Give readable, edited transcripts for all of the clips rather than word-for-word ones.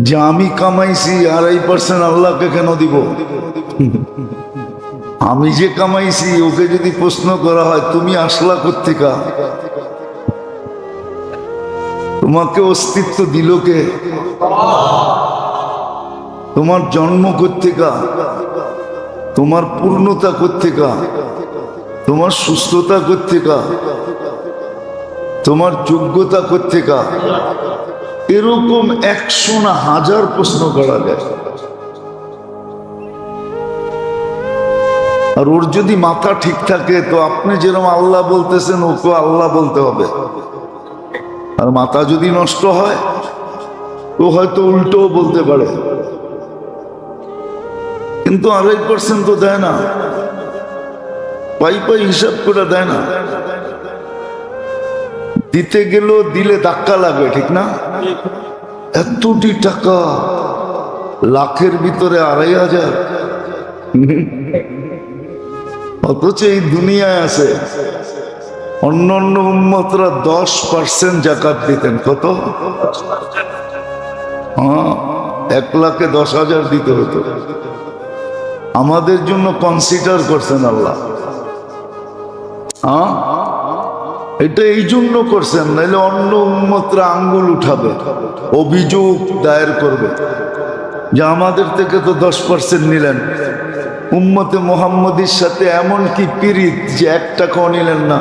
যে আমি কামাইছি 2.5% আল্লাহকে কেন দিব? আমি যে কামাইছি ওকে যদি প্রশ্ন করা হয় তুমি আসলা কোত্থেকা, তোমাকে অস্তিত্ব দিল কে, তোমার জন্ম কোত্থেকা, তোমার পূর্ণতা কোত্থেকা, তোমার সুস্থতা কোত্থেকা, তোমার যোগ্যতা কোত্থেকা, এরকম 100 না 1000 প্রশ্ন করা যায়। আর ওর যদি মাথা ঠিক থাকে তো আপনি যেরকম আল্লাহ বলতেছেন ওকে আল্লাহ বলতে হবে। আর মাথা যদি নষ্ট হয় ও হয়তো উল্টোও বলতে পারে, কিন্তু 2.5% তো দেয় না, পাই পাই হিসাব করে দেয় না। দিতে গেলেও দিলে ধাক্কা লাগে, ঠিক না? এতটি টাকা, লাখের ভিতরে 2,500, অথচ এই দুনিয়ায় আছে অন্য অন্য উম্মতরা 10% জাকাত দিতেন। কত? 1,10,000 দিতে হতো। আমাদের জন্য কনসিডার করছেন আল্লাহ। এটা এই জন্য করছেন, নাহলে অন্য উম্মতরা আঙ্গুল উঠাবে, অভিযোগ দায়ের করবে যে আমাদের থেকে তো 10% নিলেন। উম্মতে মুহাম্মদীর সাথে এমন কি পীড়িত যে 1 টাকাও নিলেন না?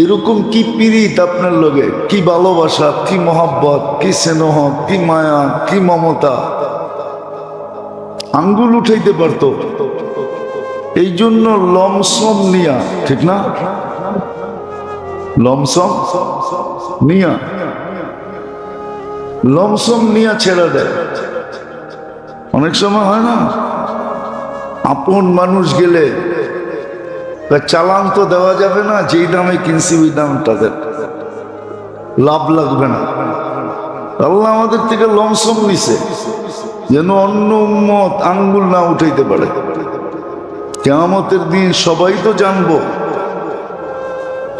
এরকম কি পীড়িত আপনার লগে, কি ভালোবাসা, কি মহব্বত, কি স্নেহ, কি মায়া, কি মমতা, আঙ্গুল উঠাইতে পারতো। এই জন্য লমসম নিয়া, ঠিক না? লমসম নিয়া, লমসম নিয়া ছেড়ে দেয়। অনেক সময় হয় না, আপন মানুষ গেলে চালান তো দেওয়া যাবে না, যেই দামে কিনছি ওই দাম তাদের লাভ লাগবে না। আল্লাহ আমাদের থেকে লমসম নিছে যেন অন্য উম্মত আঙ্গুল না উঠাইতে পারে। কিয়ামতের দিন সবাই তো জানবো,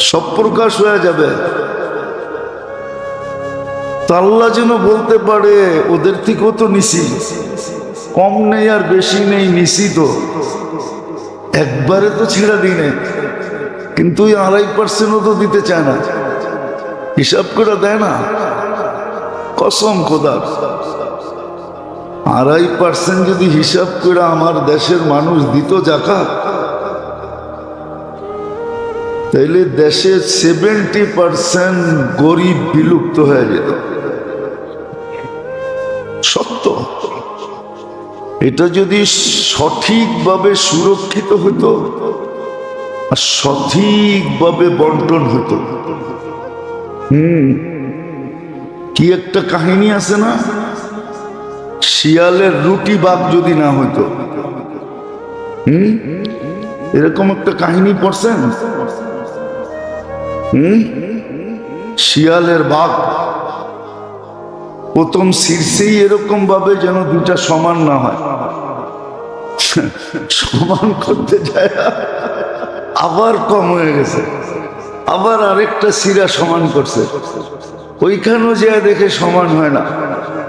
সব প্রকাশ হয়ে যাবে। তো আল্লাহ যেন বলতে পারে ওদের থেকেও তো নিছি, কম নেই আর বেশি নেই, নিছি তো, একবারে তো ছেড়ে দিই নাই। কিন্তু ওই 2.5%ও তো দিতে চায় না, হিসাব করে দেয় না। কসম খোদার, 2.5% যদি হিসাব করে আমার দেশের মানুষ দিত জাকাত, তাইলে দেশের 70% গরিব বিলুপ্ত হয়ে যেত। সত্য। এটা যদি সঠিকভাবে সুরক্ষিত হতো আর সঠিকভাবে বন্টন হতো। কি একটা কাহিনী আছে না, শিয়ালের রুটি ভাগ যদি না হইতো। এরকম একটা কাহিনী পড়ছেন? শিয়ালের ভাগ প্রথম শীর্ষেই এরকম ভাবে যেন দুটা সমান না হয়, সমান করতে যায় আবার কম হয়ে গেছে, আবার আরেকটা শিরা সমান করছে, ওইখানেও যে দেখে সমান হয় না।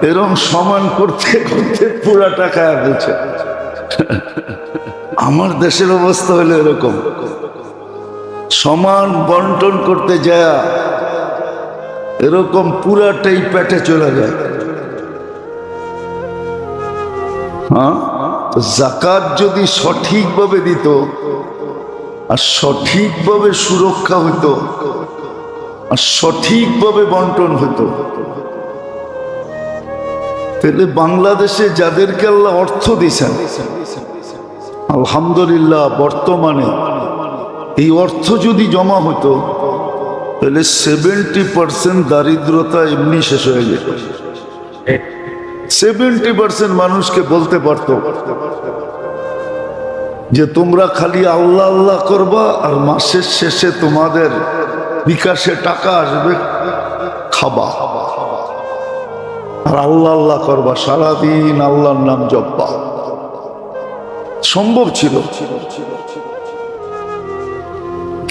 এরকম সমান করতে করতে পুরা টাকা বলছে। আমার দেশের অবস্থা হলো এরকম, সমান বন্টন করতে যায় এরকম পুরাটাই পেটে চলে যায়। যাকাত যদি সঠিকভাবে দিত আর সঠিকভাবে সুরক্ষা হতো আর সঠিকভাবে বন্টন হতো, তাহলে বাংলাদেশে যাদেরকে আল্লাহ অর্থ দিয়েছেন, আলহামদুলিল্লাহ, বর্তমানে এই অর্থ যদি জমা হতো তাহলে 70% দারিদ্রতা এমনি শেষ হয়ে যেত। 70% মানুষকে বলতে পারত যে তোমরা খালি আল্লাহ আল্লাহ করবা আর মাসের শেষে তোমাদের বিকাশে টাকা আসবে, খাবা আর আল্লাহ আল্লাহ করবা, সারাদিন আল্লাহর নাম জপবা। সম্ভব ছিল,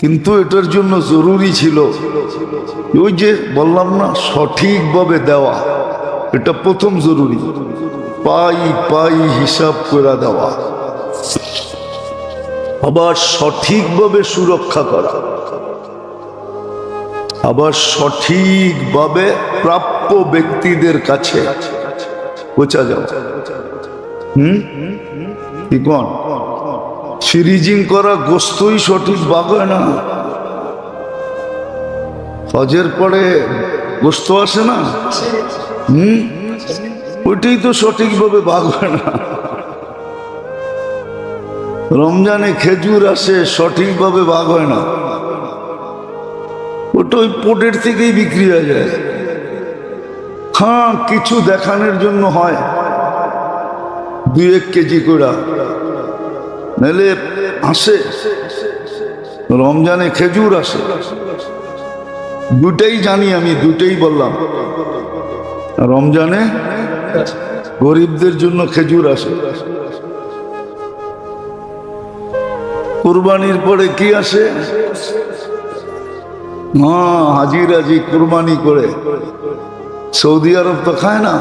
কিন্তু এটার জন্য জরুরি ছিল ওই যে বললাম না, সঠিকভাবে দেওয়া। এটা প্রথম জরুরি, পাই পাই হিসাব করে দেওয়া, আবার সঠিকভাবে সুরক্ষা করা, আবার সঠিকভাবে প্রাপ্য ব্যক্তিদের কাছে পৌঁছা যাওয়া। কি কোন ফ্রিজিং করা গোস্তই সঠিক ভাগ হয় না। হজের পরে গোস্ত আসে না, ওইটাই তো সঠিকভাবে ভাগ হয় না। রমজানে খেজুর আসে, সঠিকভাবে ভাগ হয় না, ওটা ওই পোটের থেকেই বিক্রি হয়ে যায়। হ্যাঁ, কিছু দেখানোর জন্য হয় 2-1 কেজি করে, নাহলে আসে রমজানে খেজুর আসে। দুটাই জানি আমি, দুটাই বললাম। রমজানে গরিবদের জন্য খেজুর আসে, কুরবানির পরে কি আসে? হ্যাঁ, হাজি কুরবানি করে। সৌদি আরব তো খায় না,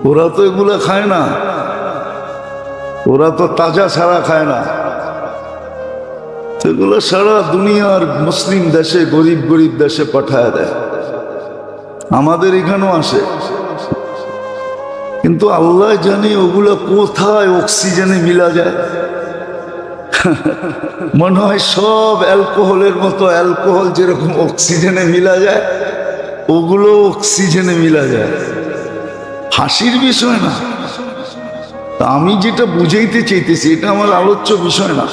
ওরা তো এগুলা খায় না, ওরা তো তাজা ছাড়া খায় না। সেগুলো সারা দুনিয়ার মুসলিম দেশে, গরিব গরিব দেশে পাঠায় দেয়। আমাদের এখানেও আসে, কিন্তু আল্লাহ জানে ওগুলো কোথায় অক্সিজেনে মিলা যায়। মনে হয় সব অ্যালকোহলের মতো, অ্যালকোহল যেরকম অক্সিজেনে মিলা যায়, ওগুলো অক্সিজেনে মিলা যায়। হাসির বিষয় না, তা আমি যেটা বুঝাইতে চাইতেছি এটা আমার আলোচ্য বিষয় না।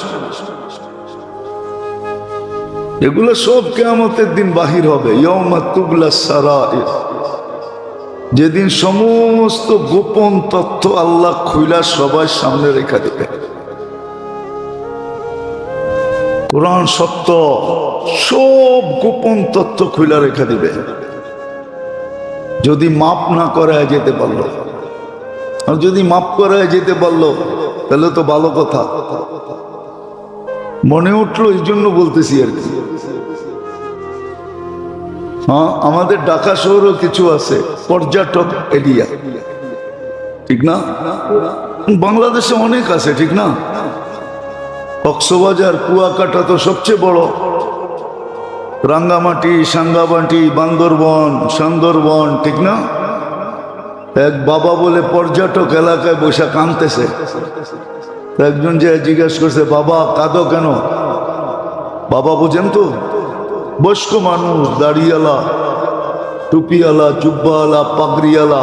এগুলো সব কিয়ামতের দিন বাহির হবে। ইয়াউমা তুবলাস সারাইর, যেদিন সমস্ত গোপন তথ্য আল্লাহ খুইলা সবার সামনে রেখে দেবে। কোরআন সত্য, সব গোপন তথ্য খুইলা রেখে দিবে। যদি মাপ না করায় যেতে পারলো, আর যদি মাপ করায় যেতে পারলো তাহলে তো ভালো কথা। মনে উঠলো এই জন্য বলতেছি আর কি। হ্যাঁ, আমাদের ঢাকা শহরও কিছু আছে পর্যটক এরিয়া, ঠিক না? বাংলাদেশে অনেক আছে, ঠিক না? কক্সবাজার, কুয়াকাটা তো সবচেয়ে বড়, রাঙ্গামাটি, সাঙ্গামাটি, বান্দরবন, সুন্দরবন, ঠিক না? এক বাবা বলে পর্যটক এলাকায় বসে কাঁদতেছে। একজন যে জিজ্ঞাসা করছে, বাবা কাঁদো কেন? বাবা বুঝেন তো, বয়স্ক মানুষ, দাড়িওয়ালা, টুপিওয়ালা, জুব্বাওয়ালা, পাগড়িওয়ালা।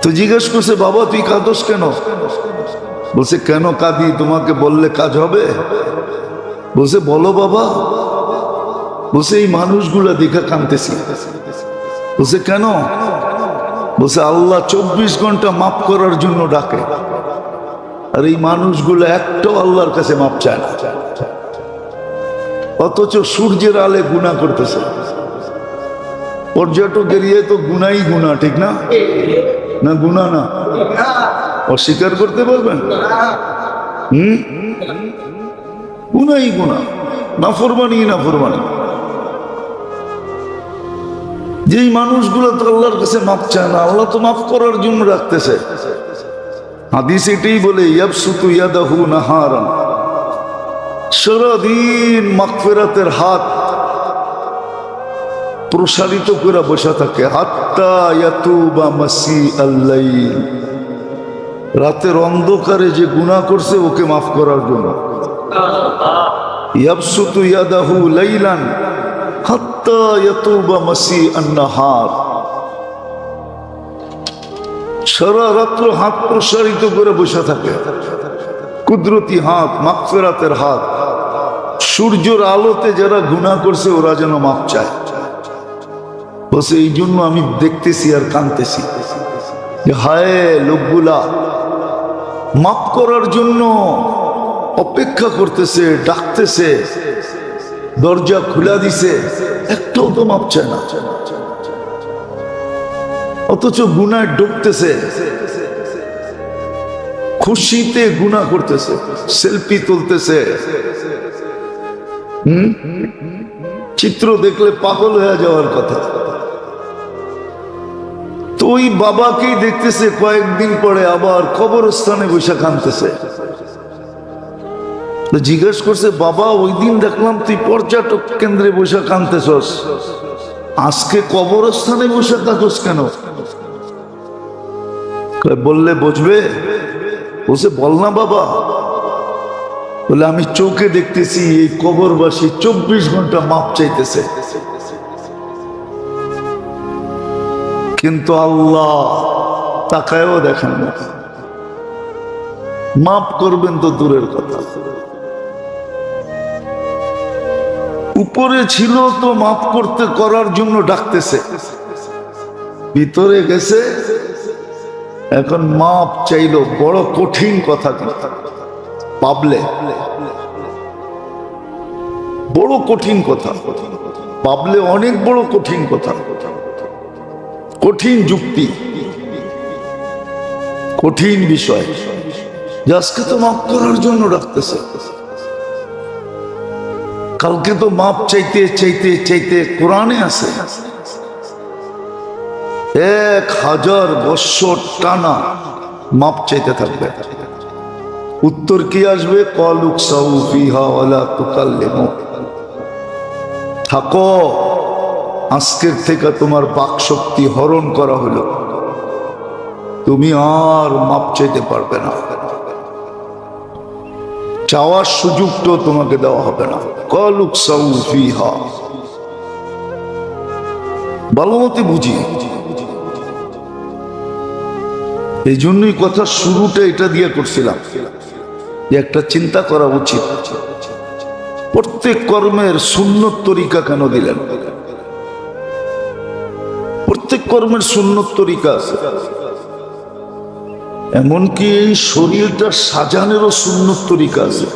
তো জিজ্ঞেস করছে, বাবা তুই কাঁদোস কেন? বলছে, কেন কাঁদি? তোমাকে বললে কাজ হবে? বলছে, বলো বাবা। বলছে, এই মানুষগুলা দেখে কাঁদতেছি। বলছে, কেন? বলছে, আল্লাহ 24 ঘন্টা মাফ করার জন্য ডাকে, আর এই মানুষগুলো একটাও আল্লাহর কাছে মাপ চায় না, অথচ সূর্যের আলে গুনাহ করতেছে। পর্যটক এরিয়ায় তো গুনাই গুনাহ, ঠিক না? না গুনাহ না? অস্বীকার করতে পারবেন? গুনাই গুনাহ, নাফরমানি নাফরমানি। যেই মানুষগুলো তো আল্লাহর কাছে মাপ চায় না, আল্লাহ তো মাফ করার জন্য রাখতেছে। হাদিস এটাই বলে, ইয়াবসুতু ইয়াদাহু নাহারান, সারাদিন মাগফিরাতের হাত প্রসারিত করে বসে থাকে। হাত্তা ইয়াতুবা মাসিআল লাইল, রাতের অন্ধকারে যে গুনাহ করছে ওকে মাফ করার জন্য। ইয়াবসুতু ইয়াদাহু লাইলান হাত্তা ইয়াতুবা মাসিআন নাহার, সারা রাত্র হাত প্রসারিত করে বসে থাকে। কুদরতি হাত, মাগফিরাতের হাত। সূর্যের আলোতে যারা গুনাহ করছে ওরা যেন মাপ চায়। বসে এই জন্য আমি দেখতেছি আর কাঁদতেছি যে হায়, লোকগুলা মাপ করার জন্য অপেক্ষা করতেছে, ডাকতেছে, দরজা খুলে দিছে, একটাও তো মাপ চায় না, অথচ গুনায় ডুবতেছে। খুশিতে গুনাহ করতেছে, সেলফি তুলতেছে, চিত্র দেখলে পাগল হয়ে যাওয়ার কথা। তো ওই বাবাকেই দেখতেছে কয়েকদিন পরে আবার কবরস্থানে বসে কাঁদতেছে। জিজ্ঞেস করছে, বাবা ওই দিন দেখলাম তুই পর্যটক কেন্দ্রে বসে কাঁদতেছস, আজকে কবরস্থানে বসে কাঁদছ কেন? বললে বুঝবে। বলছে বল না বাবা। বলে আমি চোখে দেখতেছি এই কবরবাসী 24 ঘন্টা মাপ চাইতেছে, কিন্তু আল্লাহ তাকায়ও দেখেন না, মাপ করবেন তো দূরের কথা। উপরে ছিল তো মাপ করতে করার জন্য ডাকতেছে, ভিতরে গেছে এখন মাপ চাইলো, বড় কঠিন কথা। পাবলে বড় কঠিন কথা, পাবলে অনেক বড় কঠিন কথা, কঠিন যুক্তি, কঠিন বিষয়। আজকে তো মাপ করার জন্য ডাকতেছে, কালকে তো মাপ চাইতে চাইতে চাইতে কোরআনে আছে 1000 বছর টানা মাপ চাইতে থাকবে। উত্তর কি আসবে? কলুক সাউফিহা ওয়ালা তুকাল্লিমু, থাকো, আজকের থেকে তোমার বাক শক্তি হরণ করা হলো, তুমি আর মাপ চাইতে পারবে না, চাওয়ার সুযোগটাও তোমাকে দেওয়া হবে না। কলুক সাউফিহা, ভালো মতে বুঝি। এই জন্যই কথা শুরুটা এটা দিয়ে করছিলাম যে একটা চিন্তা করা উচিত, প্রত্যেক কর্মের সুন্নত তরিকা কেন দিলেন? প্রত্যেক কর্মের সুন্নত তরিকা আছে, এমনকি এই শরীরটা সাজানেরও সুন্নত তরিকা আছে।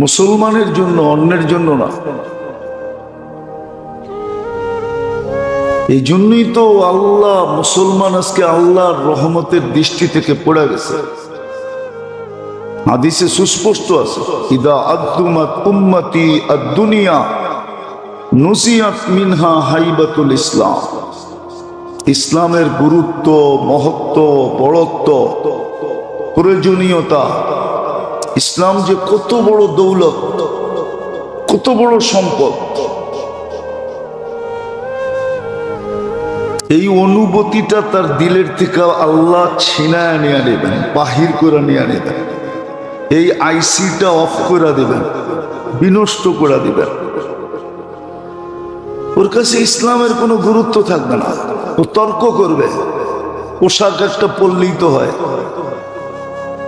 মুসলমানের জন্য, অন্যের জন্য না। এই জন্যই তো আল্লাহ, মুসলমান আজকে আল্লাহর রহমতের দৃষ্টি থেকে পড়ে গেছে। হাদিসে সুস্পষ্ট আছে, ইদা আদুমাত উম্মতি আদ-দুনিয়া নুসিয়াত মিনহা হাইবাতুল ইসলাম। ইসলামের গুরুত্ব, মহত্ব, বড়ত্ব, প্রয়োজনীয়তা, ইসলাম যে কত বড় দৌলত, কত বড় সম্পদ, এই অনুভূতিটা তার দিলের থেকে আল্লাহ ছিনায় নিয়ে নেবেন, বাহির করে নিয়ে নেবেন। এই আইসিটা অফ করে দেবেন, বিনষ্ট করে দিবেন। ওর কাছে ইসলামের কোনো গুরুত্ব থাকবে না, ও তর্ক করবে। পোশাক একটা পরলেই তো হয়,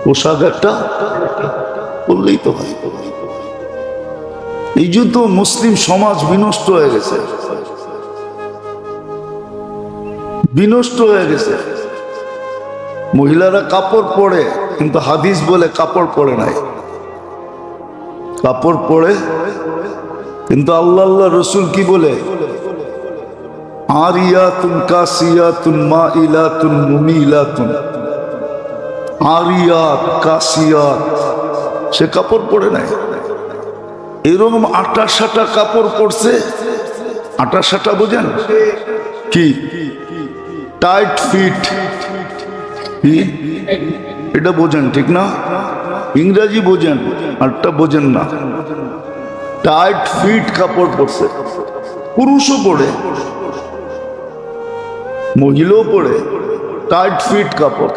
পোশাক একটা পরলেই তো হয়। এই জন্য মুসলিম সমাজ বিনষ্ট হয়ে গেছে, বিনষ্ট হয়ে গেছে। মহিলারা কাপড় পরে, কিন্তু হাদিস বলে কাপড় পরে নাই। কাপড় পরে, কিন্তু আল্লাহ আল্লাহ রসুল কি বলে? আরিয়াতুন কাসিয়াতুন মাইলাতুন মুমিলাতুন। আরিয়াত, কাসিয়াত, সে কাপড় পরে নাই। এরকম আটা সাটা কাপড় পরছে। আটা সাটা বোঝেন কি? টাইট ফিট, এটা বোঝেন ঠিক না? ইংরাজি বোঝেন, আরটা বোঝেন না। টাইট ফিট কাপড় পরছে, পুরুষও পরে, মহিলাও পরে টাইট ফিট কাপড়।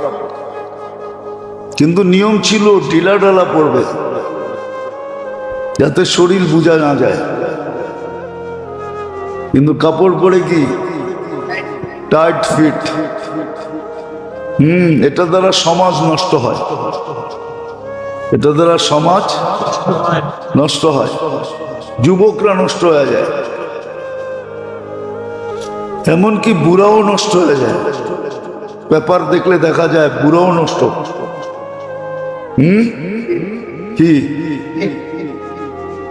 কিন্তু নিয়ম ছিল ঢিলা ঢালা পরবে, যাতে শরীর বোঝা না যায়। কিন্তু কাপড় পরে কি টাইট ফিট। এটা দ্বারা সমাজ নষ্ট হয়, এটা দ্বারা সমাজ নষ্ট হয়, যুবকরা নষ্ট হয়ে যায়, এমনকি বুড়াও নষ্ট হয়ে যায়। পেপার দেখলে দেখা যায় বুড়াও নষ্ট। কি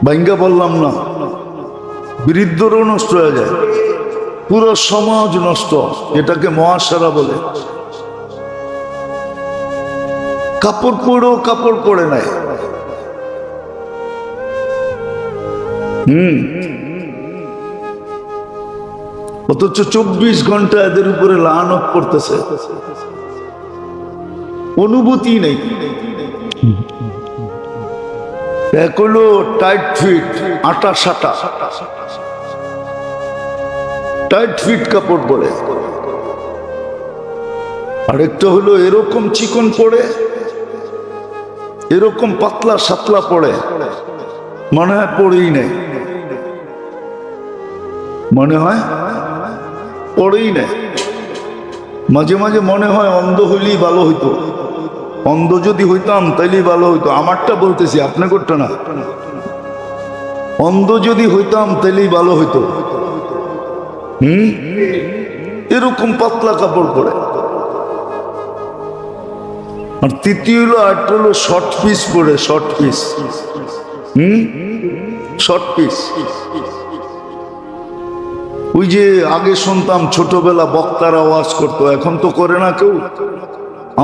ভাঙ্গা বললাম না, বৃদ্ধরও নষ্ট হয়ে যায়। পুরো সমাজ নষ্ট, এটাকে মহাসারা বলে। কাপড় পরেও কাপড় পরে নাই। অথচ 24 ঘন্টা এদের উপরে লানত করতেছে, অনুভূতি নেই। এক হলো টাইট ফিট, আটা সাটা টাইট ফিট কাপড় পরে, আরেকটা হলো এরকম চিকন পরে, এরকম পাতলা সাতলা পড়ে, মনে হয় পড়েই নেই, মনে হয় পড়েই নেই। মাঝে মাঝে মনে হয় অন্ধ হইলেই ভালো হইতো, অন্ধ যদি হইতাম তাইলেই ভালো হইতো। আমারটা বলতেছি, আপনি করতে না। অন্ধ যদি হইতাম তাইলেই ভালো হইতো। এরকম পাতলা কাপড় পরে। আর তৃতীয় হলো আরেকটা হলো শর্ট পিস পরে, শর্ট পিস। Short piece. ওই যে আগে শুনতাম ছোটবেলা বক্তারা ওয়াজ করতো, এখন তো করে না কেউ,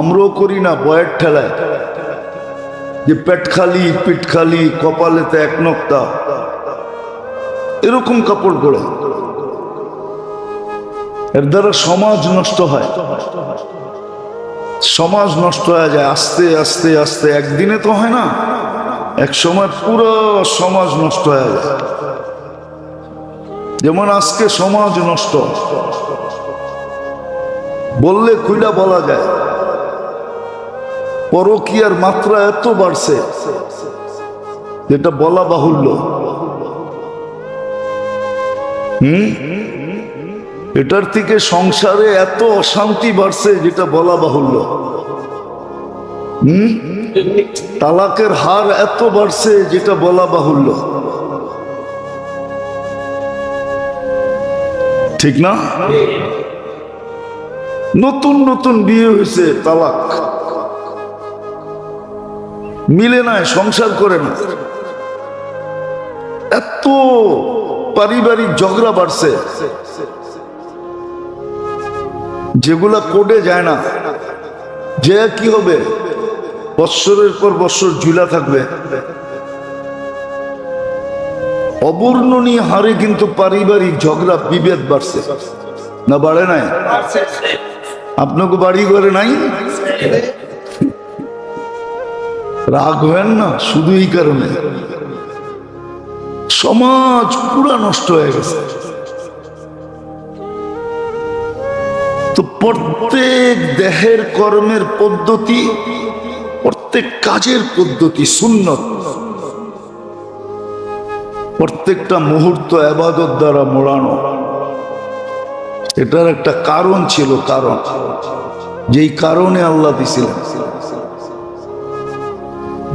আমরাও করি না, বয়ের ঠেলায়, যে পেট খালি পিঠ খালি, কপালেতে এক নক্তা, এরকম কাপড় পরে। এর দ্বারা সমাজ নষ্ট হয়, সমাজ নষ্ট হয়ে যায় আস্তে আস্তে আস্তে। একদিনে তো হয় না, এক সময় পুরো সমাজ নষ্ট হয়ে যায়। যেমন আজকে সমাজ নষ্ট, বললে খুইলা বলা যায়। পরকীয়ার মাত্রা এত বাড়ছে যেটা বলা বাহুল্য। এটার থেকে সংসারে এত অশান্তি বাড়ছে যেটা বলা বাহুল্য। তালাকের হার এত বাড়ছে যেটা বলা বাহুল্য, ঠিক না? নতুন নতুন বিয়ে হয়েছে, তালাক মিলে নাই, সংসার করে না, এত পারিবারিক ঝগড়া বাড়ছে যেগুলা কোডে যায় না। যে কি হবে, বৎসরের পর বৎসর ঝুলা থাকবে। অবর্ণনীয় হারে কিন্তু পারিবারিক ঝগড়া বিভেদ বাড়ছে, না বাড়ে নাই? আপনাকে বাড়ি করে নাই? রাগ হবেন না, শুধু এই কারণে সমাজ পুরা নষ্ট হয়ে গেছে। তো প্রত্যেক দেহের কর্মের পদ্ধতি, প্রত্যেক কাজের পদ্ধতি সুন্নত, প্রত্যেকটা মুহূর্ত ইবাদত দ্বারা মোড়ানো। এটার একটা কারণ ছিল, কারণ যেই কারণে আল্লাহ দিছিলেন,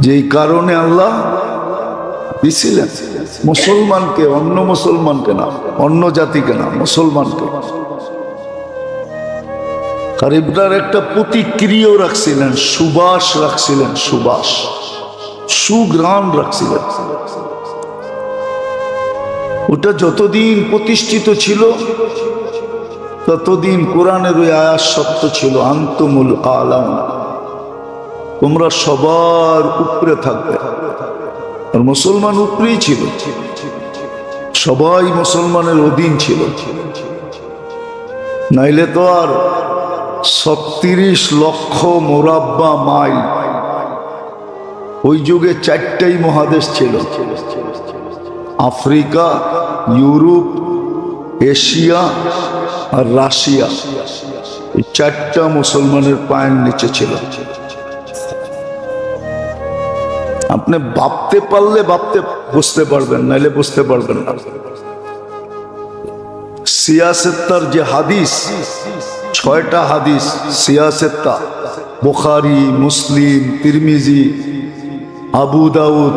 যেই কারণে আল্লাহ দিছিলেন মুসলমানকে, অন্য মুসলমানকে না, অন্য জাতিকে না, মুসলমানকে। আর এটার একটা প্রতিক্রিয়াও রাখছিলেন, সুবাস রাখছিলেন, সুবাস, সুঘ্রাণ রাখছিলেন। ওটা যতদিন প্রতিষ্ঠিত ছিল ততদিন কোরআনের ওই আয়াত সত্য ছিল, আনতুমুল আলাম, তোমরা সবার উপরে থাকবে। আর মুসলমান উপরেই ছিল, সবাই মুসলমানের অধীন ছিল। নাইলে তো আর 36 লক্ষ মোরাব্বা মাইল, ওই যুগে 4টাই মহাদেশ ছিল, আফ্রিকা, ইউরোপ, এশিয়া আর রাশিয়া। এই 4টা মুসলমানের পায়ের নিচে ছিল। আপনি ভাবতে পারলে বুঝতে পারবেন, নাইলে বুঝতে পারবেন না। সিয়াসেত্তার যে হাদিস, 6টা হাদিস সিয়াসেত্তা, বুখারী, মুসলিম, তিরমিজি, আবু দাউদ,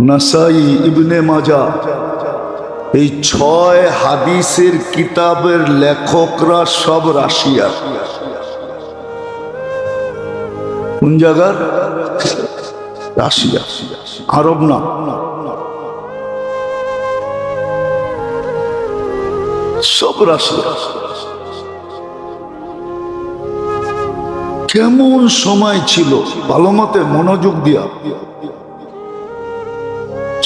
নাসাই, ইবনে মাজাহ, এই 6 হাদিসের কিতাবের লেখকরা সব রাশিয়ার। কোন জায়গার? রাশিয়া, আরব না। সব রাশিয়া। কেমন সময় ছিল, ভালো মতে মনোযোগ দিয়া।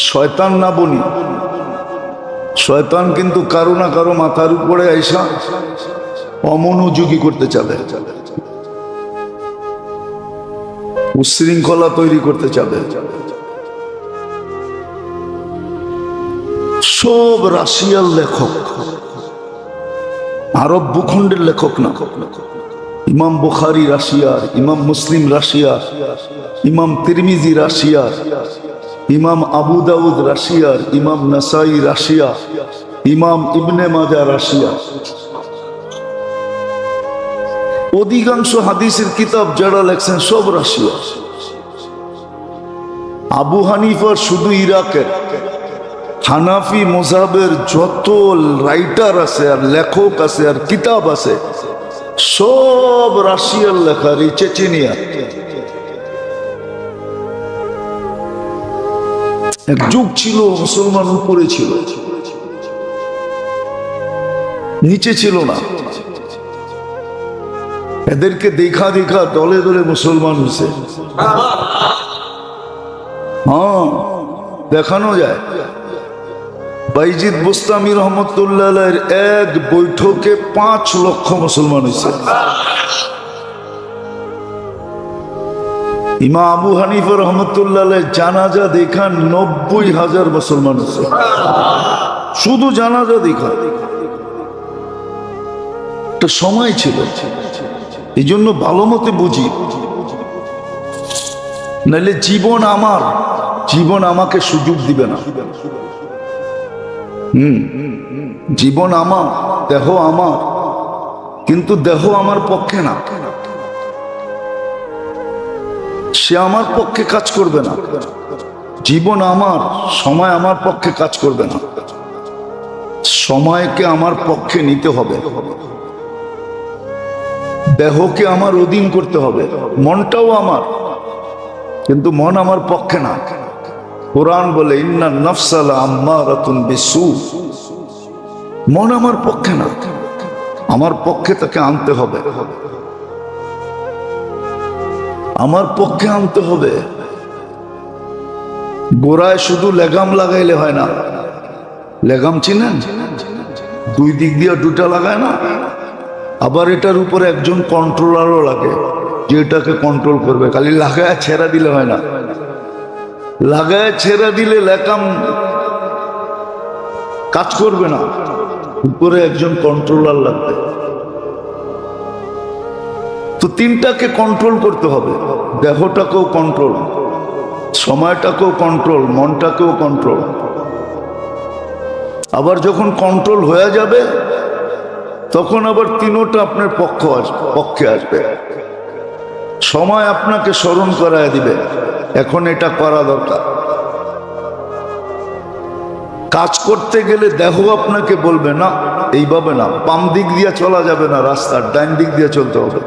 শয়তান না বলি, শয়তান কিন্তু কারো না কারো মাথার উপরে আইসা অমনোযোগী করতে চাবে, উশৃঙ্খলা তৈরি করতে চাবে। সব রাশিয়ার লেখক, আরব ভূখণ্ডের লেখক না। ইমাম বুখারী রাশিয়ার, ইমাম মুসলিম রাশিয়ার, ইমাম তিরমিজি রাশিয়ার, ইমাম আবু দাউদ রাশিয়ার, ইমাম নাসাই রাশিয়া, ইমাম ইবনে মাজা রাশিয়া। অধিকাংশ হাদিসের কিতাব যারা লেখছেন সব রাশিয়া। আবু হানিফার শুধু ইরাকের। হানাফি মযহাবের যত রাইটার আছে আর লেখক আছে আর কিতাব আছে সব রাশিয়ার লেখা, চেচেনিয়া। এক যুগ ছিল মুসলমান উপরে ছিল, নিচে ছিল না। এদেরকে দেখা দেখা দলে দলে মুসলমান হয়েছে। হ্যাঁ, দেখানো যায়। বাইজিদ বুস্তামি রহমতুল্লাহ এক বৈঠকে 5 লক্ষ মুসলমান হয়েছে। ইমাম আবু হানিফা রহমতুল্লাহ জানাজা দেখা 90,000 মুসলমান হয়েছে, শুধু জানাজা দেখা। একটা সময় ছিল, এই জন্য ভালো মতে বুঝি, নাহলে জীবন আমার, জীবন আমাকে সুযোগ দিবে না। জীবন আমার, দেহ আমার, কিন্তু দেহ আমার পক্ষে না, সে আমার পক্ষে কাজ করবে না। জীবন আমার, সময় আমার পক্ষে কাজ করবে না। সময়কে আমার পক্ষে নিতে হবে, দেহকে আমার অধীন করতে হবে। মনটাও আমার, কিন্তু মন আমার পক্ষে না। কোরআন বলে ইন্না নাফসা লাআম্মারাতুন বিসু, মন আমার পক্ষে না, আমার পক্ষে তাকে আনতে হবে, আমার পক্ষে আনতে হবে। গোড়ায় শুধু লেগাম লাগাইলে হয় না। লেগাম চিনেন? 2 দিক দিয়ে 2টা লাগায় না। আবার এটার উপরে একজন কন্ট্রোলারও লাগে, যে এটাকে কন্ট্রোল করবে। খালি লাগায় ছেড়া দিলে হয় না। লাগায় ছেড়ে দিলে লেগাম কাজ করবে না, উপরে একজন কন্ট্রোলার লাগবে। তো 3টাকে কন্ট্রোল করতে হবে, দেহটাকেও কন্ট্রোল, সময়টাকেও কন্ট্রোল, মনটাকেও কন্ট্রোল। আবার যখন কন্ট্রোল হয়ে যাবে তখন আবার 3টা আপনার পক্ষে আসবে। সময় আপনাকে স্মরণ করায় দিবে এখন এটা করা দরকার। কাজ করতে গেলে দেহ আপনাকে বলবে না, এইভাবে না, বাম দিক দিয়ে চলা যাবে না, রাস্তার ডান দিক দিয়ে চলতে হবে।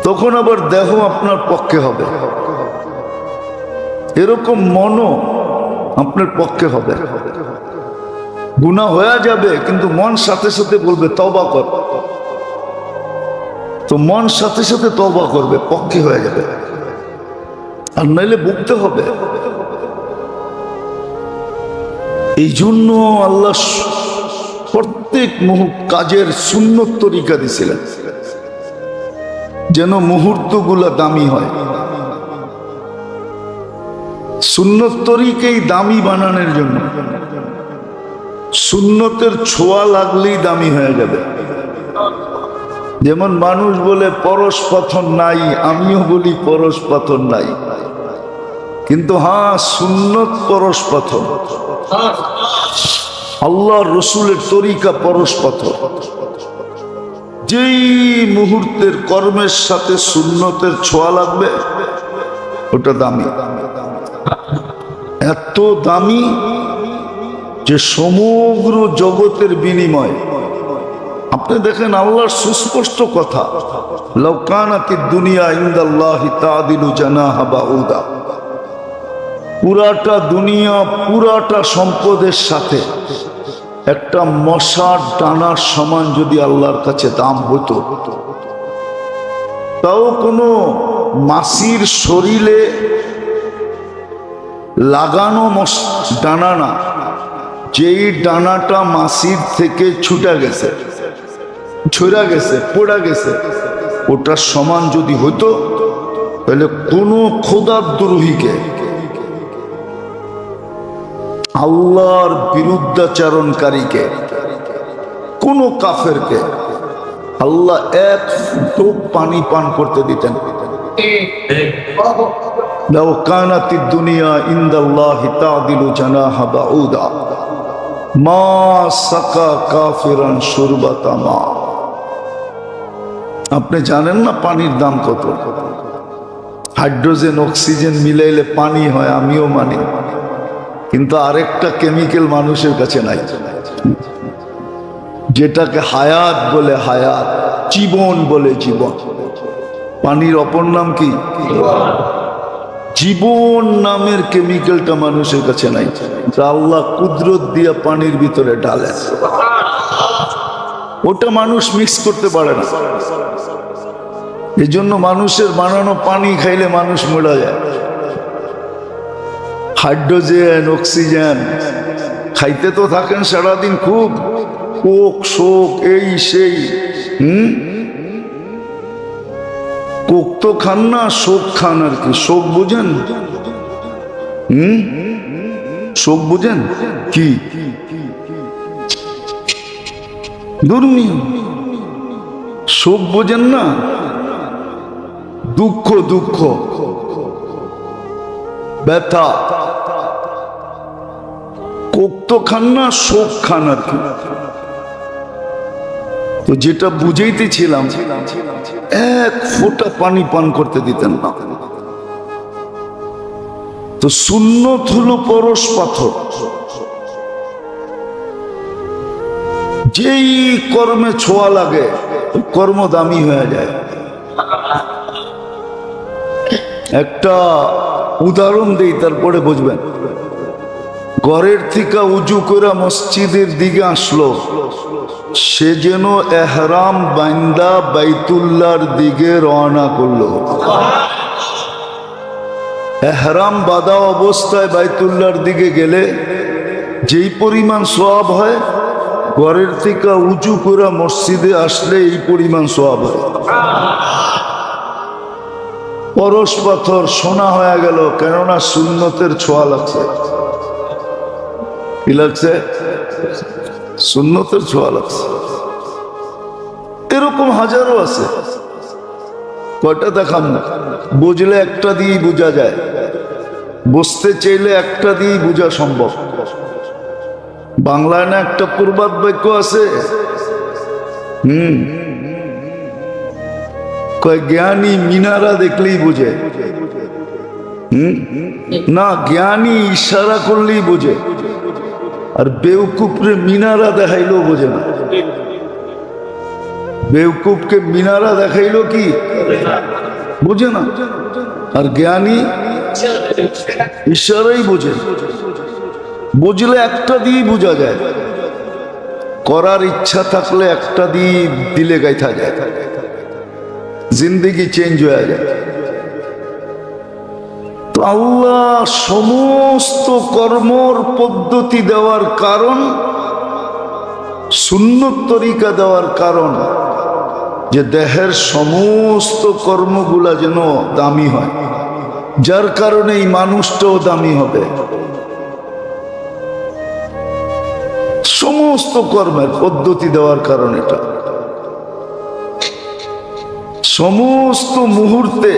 তখন আবার দেহ আপনার পক্ষে হবে। এরকম মনও আপনার পক্ষে হবে। গুনাহ হয়ে যাবে কিন্তু মন সাথে সাথে বলবে তওবা কর, তো মন সাথে সাথে তওবা করবে, পক্ষে হয়ে যাবে। আর নাইলে ভুগতে হবে। এই জন্য আল্লাহ প্রত্যেক কাজের সুন্নত তরিকা দিছিলেন যেন মুহূর্তগুলো দামি হয়। সুন্নত তরিকাই দামি বানানোর জন্য। সুন্নতের ছোঁয়া লাগলেই দামি হয়ে যাবে। যেমন মানুষ বলে পরশ পাথর নাই, আমিও বলি পরশ পাথর নাই, কিন্তু হ্যাঁ সুন্নত পরশ পাথর। আল্লাহ রসুলের তরিকা পরশ পাথর। যেই মুহূর্তের কর্মের সাথে সুন্নতের ছোঁয়া লাগবে ওটা দামি, এত দামি যে সমগ্র জগতের বিনিময়। আপনি দেখেন আল্লাহর সুস্পষ্ট কথা, লাউ কানাতিদ দুনিয়া ইনদাল্লাহি তাদিলু জানাহা বাউদা। পুরাটা দুনিয়া, পুরাটা সম্পদের সাথে একটা মশার ডানার সমান যদি আল্লাহর কাছে দাম হতো, তাও কোনো মাসির শরীরে লাগানো ডানা না, যেই ডানাটা মাসির থেকে ছুটা গেছে, ছড়া গেছে, পড়া গেছে, ওটার সমান যদি হতো, তাহলে কোনো খোদাদ্রোহীকে, আল্লাহর বিরুদ্ধাচরণকারীকে, কোন কাফেরকে আল্লাহ এক টোপ পানি পান করতে দিতেন। লাউ কানাতিদ দুনিয়া ইনদাল্লাহি তাদিলু জানাহা বাউদা মা সাকা কাফিরান শুরবাতা মা। আপনি জানেন না পানির দাম কত? হাইড্রোজেন অক্সিজেন মিলাইলে পানি হয়, আমিও মানি, কিন্তু আরেকটা কেমিক্যাল মানুষের কাছে নাই, যেটাকে হায়াত বলে, হায়াত, জীবন বলে, জীবন। পানির অপর নাম কি? জীবন নামের কেমিক্যালটা মানুষের কাছে নাই, আল্লাহ কুদরত দিয়া পানির ভিতরে ঢালে, ওটা মানুষ মিক্স করতে পারে না। এই জন্য মানুষের বানানো পানি খাইলে মানুষ মরে যায়। হাইড্রোজেন অক্সিজেন খাইতে তো থাকেন সারাদিন, খুব কোক শোক এই সেই, কোক তো খান না, শোক খান আর কি। শোক বুঝেন? শোক বুঝেন কি? দুর্মি শোক বোঝেন না? দুঃখ, দুঃখ, ব্যথা। কোক তো খান না, শোক খান আর কি। তো যেটা বুঝাইতেছিলাম, এক ফোঁটা পানি পান করতে দিতেন না। তো সুন্নত হলো পরশ পাথর, যেই কর্মে ছোঁয়া লাগে কর্ম দামি হয়ে যায়। একটা উদাহরণ দেই, তারপরে বুঝবেন। ঘরের থেকে উজু করে মসজিদের দিকে আসলো, সে যেন এহরাম বান্দা বাইতুল্লাহর দিকে রওনা করলো। এহরাম বাঁধা অবস্থায় বাইতুল্লাহর দিকে গেলে যেই পরিমাণ সওয়াব হয়, ঘরের থেকে উঁচু করে মসজিদে আসলে এই পরিমাণ সওয়াব হয়। পরশ পাথর সোনা হয়ে গেল, কেননা সুন্নতের ছোঁয়া লাগছে। কি লাগছে? সুন্নতের ছোঁয়া লাগছে। এরকম হাজারো আছে, কয়টা দেখাম না। বুঝলে একটা দিয়েই বোঝা যায়, বুঝতে চাইলে একটা দিয়েই বোঝা সম্ভব। বাংলায় না একটা প্রবাদ বাক্য আছে, কয় জ্ঞানী মিনারা দেখলেই বোঝে। না, জ্ঞানী ইশারা করলেই বোঝে, আর বেউকুফরে মিনারা দেখাইলেও বোঝে না। বেউকুফকে মিনারা দেখাইলো কি বোঝে না, আর জ্ঞানী ইশারাই বোঝে। বুঝলে একটা দিয়ে বোঝা যায়, করার ইচ্ছা থাকলে একটা দিয়ে দিলে গাইথা যায়, জিন্দেগি চেঞ্জ হয়ে যায়। তো আল্লাহ সমস্ত কর্মর পদ্ধতি দেওয়ার কারণ, সুন্নত তরিকা দেওয়ার কারণ, যে দেহের সমস্ত কর্মগুলা যেন দামি হয়, যার কারণে এই মানুষটাও দামি হবে। সমস্ত কর্মের পদ্ধতি দেওয়ার কারণ এটা, সমস্ত মুহূর্তে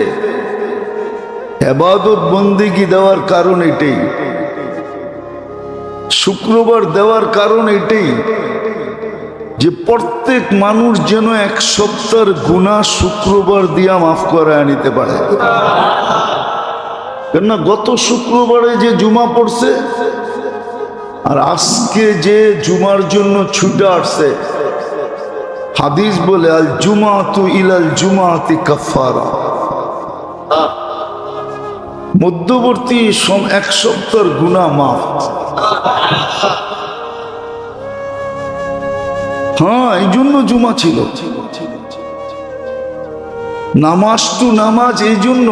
ইবাদত বন্দেগী দেওয়ার কারণ এটাই, শুক্রবার দেওয়ার কারণ এটাই, যে প্রত্যেক মানুষ যেন এক সপ্তাহের গুনাহ শুক্রবার দিয়া মাফ করায় নিতে পারে। কেননা গত শুক্রবারে যে জুমা পড়ছে আর আজকে যে জুমার জন্য ছুটে আসছে, হাদিস বলে আল জুমাতু ইলাল জুমাতি কাফারা, মধ্যবর্তী এক সপ্তাহের গুনাহ মাফ। হ্যাঁ, এই জন্য জুমা ছিল। নামাজ টু নামাজ এই জন্য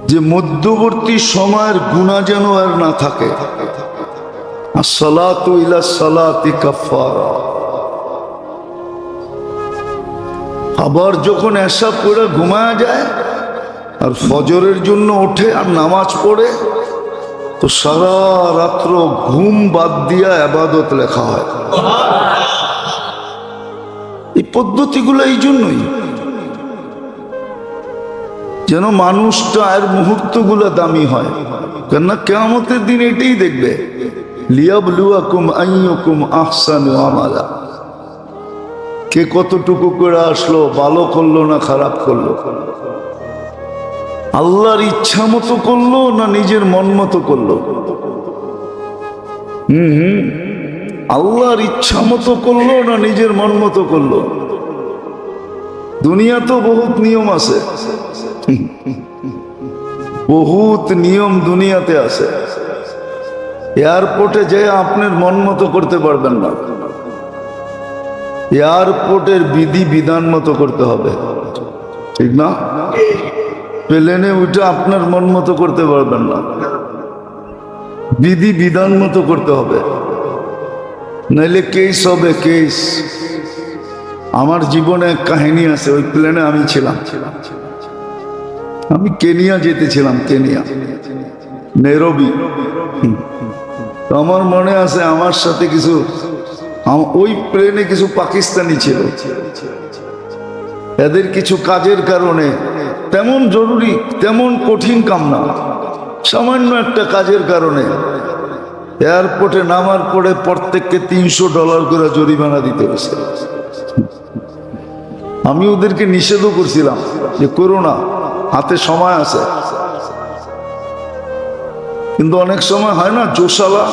যে মধ্যবর্তী সময়ের গুনাহ যেন আর না থাকে। আসসালাতু ইলা সালাতি কাফারা। আবার যখন এসা পড়ে ঘুমায়া যায় আর ফজরের জন্য ওঠে আর নামাজ পড়ে, তো সারা রাত্র ঘুম বাদ দিয়া ইবাদত লেখা হয়। এই পদ্ধতিগুলো এই জন্যই যেন মানুষটা আর মুহূর্তগুলো দামি হয়। কেননা কিয়ামতের দিন এটাই দেখবে, লিয়াবলুয়াকুম আইয়ুকুম আহসানু আমালা। কে কতটুকু করে আসলো, ভালো করলো না খারাপ করলো, আল্লাহর ইচ্ছা মতো করলো না নিজের মন মতো করলো। আল্লাহর ইচ্ছা মতো করলো না নিজের মন মতো করলো। দুনিয়া তো বহুত নিয়ম আছে, বহুত নিয়ম দুনিয়াতে আছে। এয়ারপোর্টে যে আপনার মন মতো করতে পারবেন না, এয়ারপোর্টের বিধি বিধান মতো করতে হবে, ঠিক না? প্লেনে উঠে আপনার মন মতো করতে পারবেন না, বিধি বিধান মতো করতে হবে, নাইলে কেস হবে কেস। আমার জীবনে এক কাহিনী আছে, ওই প্লেনে আমি ছিলাম, আমি কেনিয়া যেতেছিলাম, কেনিয়া নেরোবি। তো আমার মনে আছে আমার সাথে কিছু, ওই প্লেনে কিছু পাকিস্তানি ছিল। এদের কিছু কাজের কারণে, তেমন জরুরি তেমন কঠিন কাম না, সামান্য একটা কাজের কারণে এয়ারপোর্টে নামার পরে প্রত্যেককে $300 করে জরিমানা দিতে হয়েছে। আমি ওদেরকে নিষেধও করছিলাম যে করো না, হাতে সময় আছে। কিন্তু অনেক সময় হয় না জোশালা।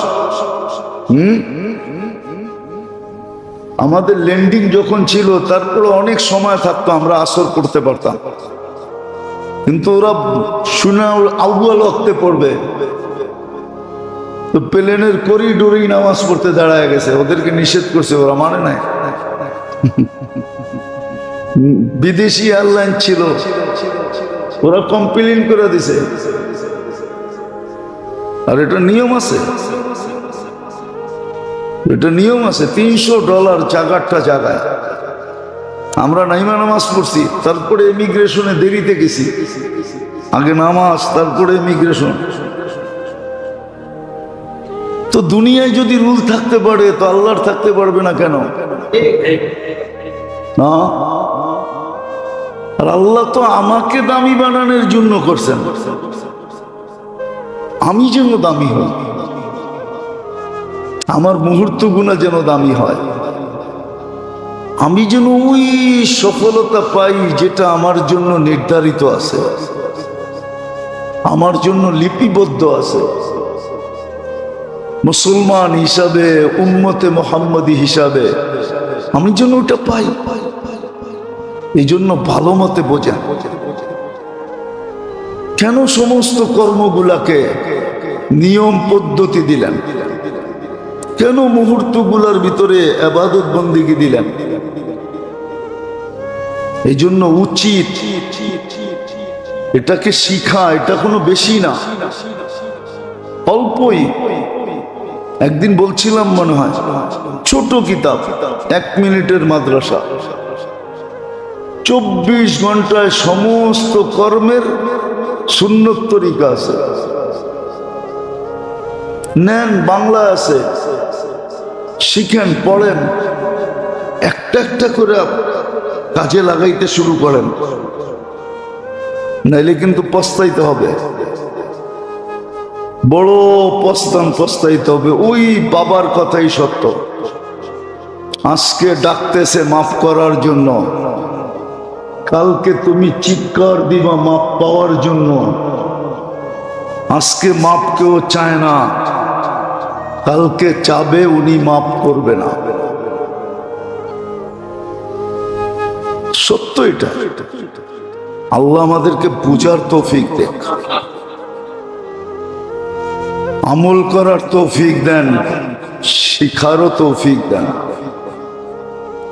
আমাদের ল্যান্ডিং যখন ছিল তারপরে অনেক সময় থাকতো, আমরা আসর করতে পারতাম, কিন্তু ওরা শুনে আউয়াল ওয়াক্তে পড়বে, তো প্লেনের করিডোরেই নামাজ পড়তে দাঁড়ায় গেছে। ওদেরকে নিষেধ করছে, ওরা মানে নাই। বিদেশি এয়ারলাইন ছিল, ওরা কমপ্লেইন করে দিছে। আর এটা নিয়ম আছে, এটা নিয়ম আছে। $300 জায়গাটা জায়গায়। আমরা নাইমা নামাজ পড়ছি, তারপরে ইমিগ্রেশনে দেরিতে গেছি, আগে নামাজ তারপরে ইমিগ্রেশন। তো দুনিয়ায় যদি রুল থাকতে পারে তো আল্লাহর থাকতে পারবে না কেন? না, আর আল্লাহ তো আমাকে দামি বানানোর জন্য করছেন, আমি যেন দামি হই, আমার মুহূর্তগুলো যেন দামি হয়, আমি যেন ওই সফলতা পাই যেটা আমার জন্য নির্ধারিত আছে, আমার জন্য লিপিবদ্ধ আছে। মুসলমান হিসাবে, উম্মতে মুহাম্মদী হিসাবে আমি যেন ওটা পাই। এই জন্য ভালো মতে বোঝেন কেন সমস্ত কর্মগুলাকে নিয়ম পদ্ধতি দিলেন, কেন মুহূর্তগুলোর ভিতরে ইবাদত বন্দেগী দিলেন। এই জন্য উচিত এটাকে শিখা, এটা কোনো বেশি না, অল্পই। একদিন বলছিলাম মনে হয়, ছোট কিতাব 1 মিনিটের মাদ্রাসা, 24 ঘন্টায় সমস্ত কর্মের সুন্নত তরিকা আছে, নেন, বাংলা আছে, শিখেন, পড়েন, একটা একটা করে কাজে লাগাইতে শুরু করেন, নাইলে কিন্তু পস্তাইতে হবে, বড় পস্তাইতে হবে। ওই বাবার কথাই সত্য, আজকে ডাকতেছে মাফ করার জন্য, কালকে তুমি চিৎকার দিবা মাপ পাওয়ার জন্য। আজকে মাপ কেউ চায় না, কালকে চাবে উনি মাপ করবে না। সত্য এটা। আল্লাহ আমাদেরকে বুঝার তৌফিক দেন, আমল করার তৌফিক দেন। শিখারও তৌফিক দেন।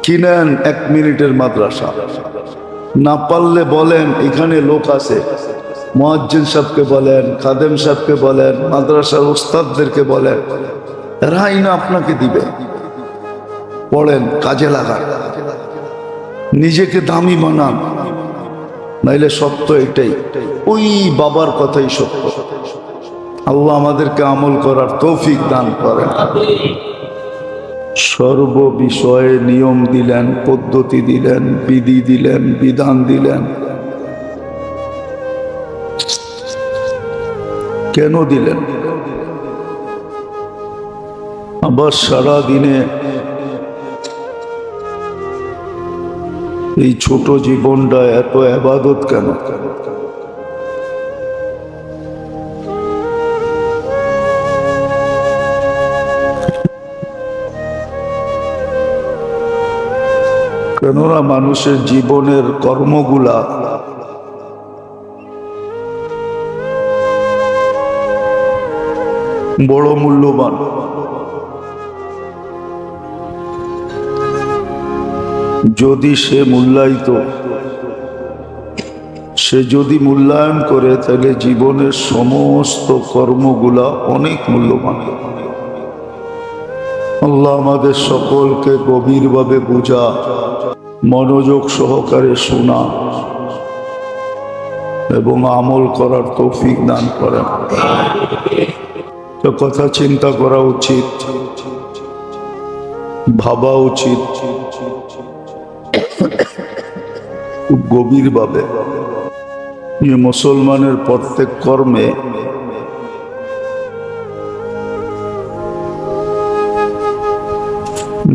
কিনেন 1 মিনিটের মাদ্রাসা, না পারলে বলেন এখানে লোক আছে, মুয়াজ্জিন সাহেবকে বলেন, খাদেম সাহেবকে বলেন, মাদ্রাসার উস্তাদদেরকে বলেন, এরাই না আপনাকে দিবে। পড়েন, কাজে লাগান, নিজেকে দামি বানান, নাইলে সত্য এটাই, ওই বাবার কথাই সত্য। আল্লাহ আমাদেরকে আমল করার তৌফিক দান করেন। সর্ব বিষয়ে নিয়ম দিলেন, পদ্ধতি দিলেন, বিধি দিলেন, বিধান দিলেন। কেন দিলেন? আবার সারা দিনে এই ছোট জীবনটা এত ইবাদত কেন? কেননা মানুষের জীবনের কর্মগুলা বড় মূল্যবান। যদি সে যদি মূল্যায়ন করে, তাহলে জীবনের সমস্ত কর্মগুলা অনেক মূল্যবান। আল্লাহ আমাদের সকলকে গভীরভাবে বোঝা, মনোযোগ সহকারে শোনা এবং আমল করার তৌফিক দান করেন। তো কথা চিন্তা করা উচিত, ভাবা উচিত খুব গভীরভাবে। মুসলমানের প্রত্যেক কর্মে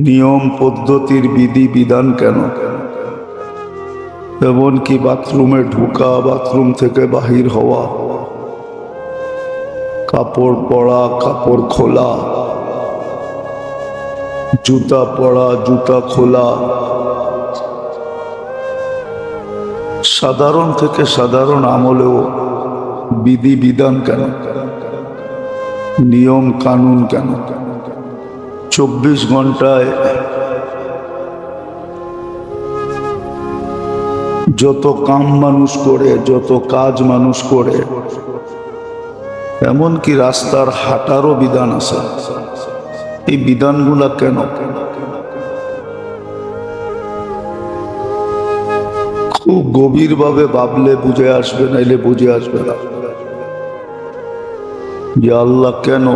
নিয়ম পদ্ধতির বিধি বিধান কেন? এমনকি বাথরুমে ঢোকা, বাথরুম থেকে বাহির হওয়া, কাপড় পরা, কাপড় খোলা, জুতা পরা, জুতা খোলা, সাধারণ থেকে সাধারণ আমলেও বিধি বিধান কেন? নিয়ম কানুন কেন? 24 ঘন্টায় যত কাম মানুষ করে, যত কাজ মানুষ করে, এমনকি রাস্তার হাঁটারও বিধান আছে। এই বিধানগুলা কেন? খুব গভীরভাবে ভাবলে বুঝে আসবে, নাইলে বুঝে আসবে না যে আল্লাহ কেন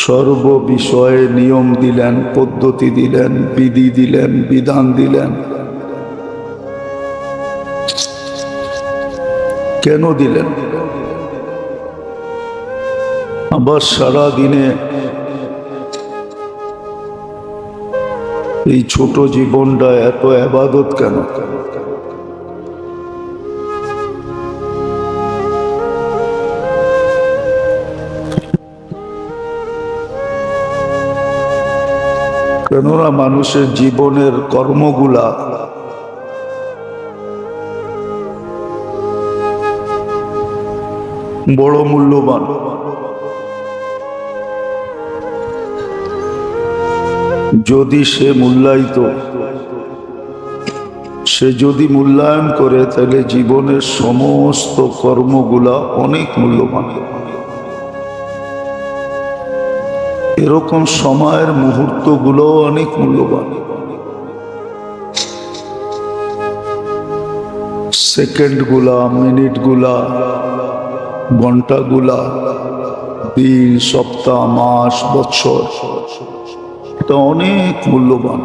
সর্ব বিষয়ে নিয়ম দিলেন, পদ্ধতি দিলেন, বিধি দিলেন, বিধান দিলেন। কেন দিলেন? আবার সারা দিনে এই ছোট জীবনটা এত ইবাদত কেন? কেননা মানুষের জীবনের কর্মগুলা বড় মূল্যবান। যদি সে যদি মূল্যায়ন করে, তাহলে জীবনের সমস্ত কর্মগুলা অনেক মূল্যবান। এরকম সময়ের মুহূর্তগুলো অনেক মূল্যবান। সেকেন্ডগুলা, মিনিটগুলা, ঘন্টাগুলা, দিন, সপ্তাহ, মাস, বছর, এটা অনেক মূল্যবান।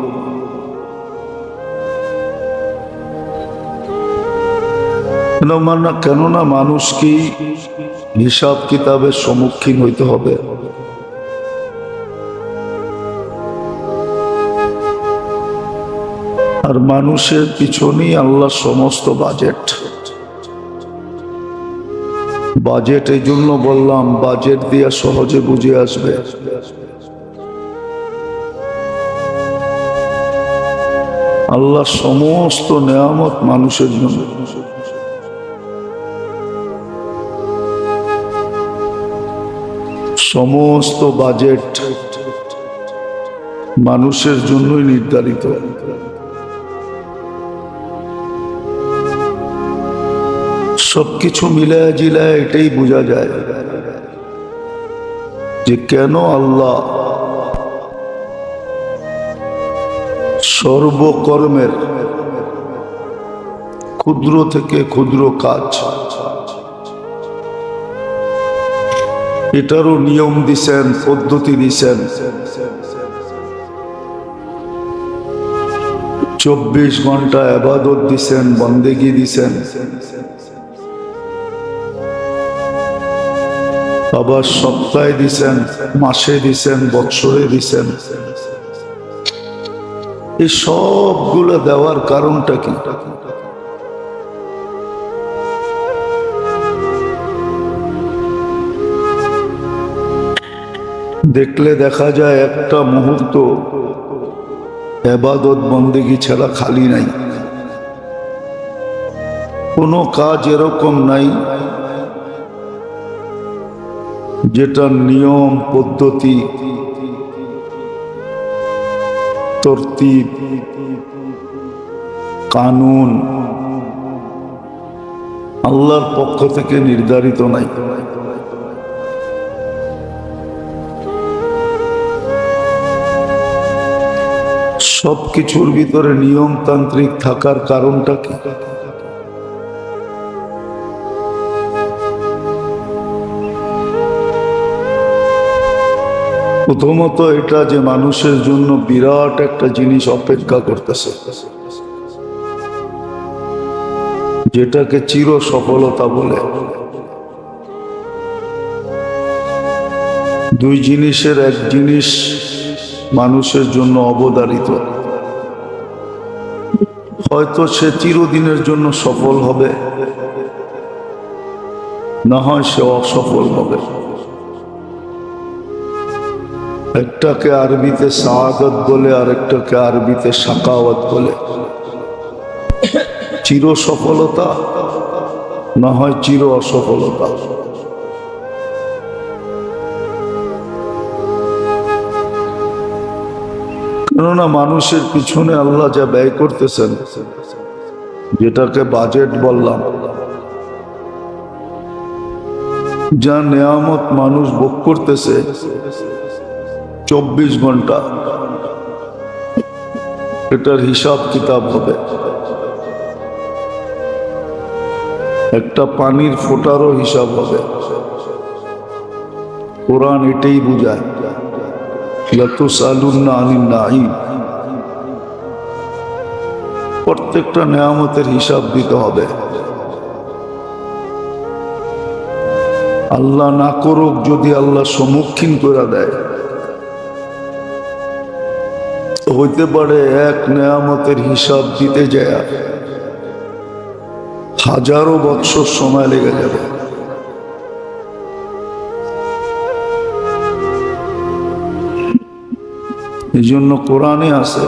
কেননা মানুষকে হিসাব কিতাবের সম্মুখীন হইতে হবে। আর মানুষের পিছনেই আল্লাহ সমস্ত বাজেট। এই জন্য বললাম, বাজেট দিয়ে সহজে বুঝে আসবে। আল্লাহ সমস্ত নেয়ামত মানুষের জন্য। সমস্ত বাজেট মানুষের জন্যই নির্ধারিত। সবকিছু মিলায় জিলায় এটাই বোঝা যায় যে কেন আল্লাহ সর্বকর্মের ক্ষুদ্র থেকে ক্ষুদ্র কাজ এটারও নিয়ম দিছেন, পদ্ধতি দিছেন। 24 ঘন্টা ইবাদত দিছেন, বন্দেগী দিছেন, আবার সপ্তাহে দিছেন, মাসে দিছেন, বৎসরে দিছেন। এই সবগুলো দেওয়ার কারণটা কি? দেখলে দেখা যায় একটা মুহূর্ত ইবাদত বন্দেগী ছাড়া খালি নাই। কোনো কাজ এরকম নাই যেটা নিয়ম পদ্ধতি তরতিব কানুন আল্লাহর পক্ষ থেকে নির্ধারিত নাই। সবকিছুর ভিতরে নিয়মতান্ত্রিক থাকার কারণটা কি? প্রথমত এটা যে মানুষের জন্য বিরাট একটা জিনিস অপেক্ষা করতেছে, যেটাকে চির সফলতা বলে। দুই জিনিসের এক জিনিস মানুষের জন্য অবধারিত, হয়তো সে চিরদিনের জন্য সফল হবে, না হয় সে অসফল হবে। একটাকে আরবিতে সাআদত বলে, আর একটাকে আরবিতে শাকাওয়াত বলে। চির সফলতা না হয় চির অসফলতা। কেননা মানুষের পিছনে আল্লাহ যা ব্যয় করতেছেন, যেটাকে বাজেট বললাম, যা নেয়ামত মানুষ ভোগ করতেছে 24 ঘন্টা, এটার হিসাব কিতাব হবে। একটা পানির ফোঁটারও হিসাব হবে। কোরআন এটাই বুঝায়, লাতুসআলুন্না আনিন নাঈম। প্রত্যেকটা নেয়ামতের হিসাব দিতে হবে। আল্লাহ না করুক, যদি আল্লাহ সম্মুখীন করে দেয়, হইতে পারে এক নেয়ামতের হিসাব দিতে যায় হাজারো বৎসর সময় লেগে যাবে। এই জন্য কোরআনে আছে,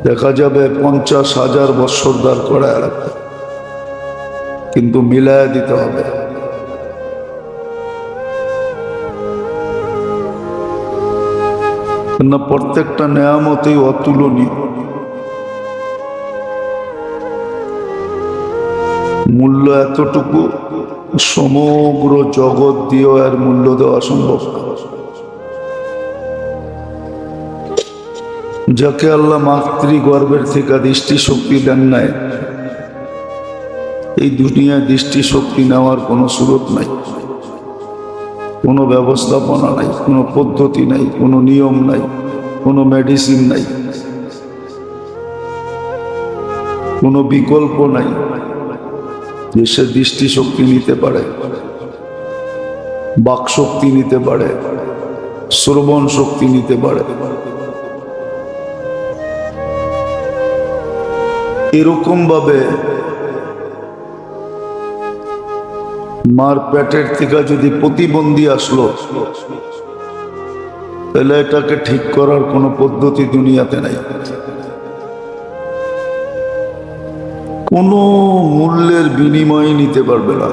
দেখা যাবে 50,000 বৎসর দাঁড় করায় রাখবে, কিন্তু মিলায় দিতে হবে। না, প্রত্যেকটা নেয়ামতেই অতুলনীয়, মূল্য এতটুকু সমগ্র জগৎ দিয়েও এর মূল্য দেওয়া সম্ভব না। যাকে আল্লাহ মাতৃগর্ভের থেকে দৃষ্টি শক্তি দেন নাই, এই দুনিয়ায় দৃষ্টি শক্তি নেওয়ার কোনো সুযোগ নাই, কোনো ব্যবস্থাপনা নাই, কোনো পদ্ধতি নাই, কোনো নিয়ম নাই, কোনো মেডিসিন নাই, কোনো বিকল্প নাই যে সে দৃষ্টি শক্তি নিতে পারে, বাক শক্তি নিতে পারে, শ্রবণ শক্তি নিতে পারে। এরকম ভাবে মার পেটের থেকে যদি প্রতিবন্ধী আসলো, তাহলে এটাকে ঠিক করার কোনো পদ্ধতি দুনিয়াতে নাই। কোনো মূল্যের বিনিময়ে নিতে পারবে না।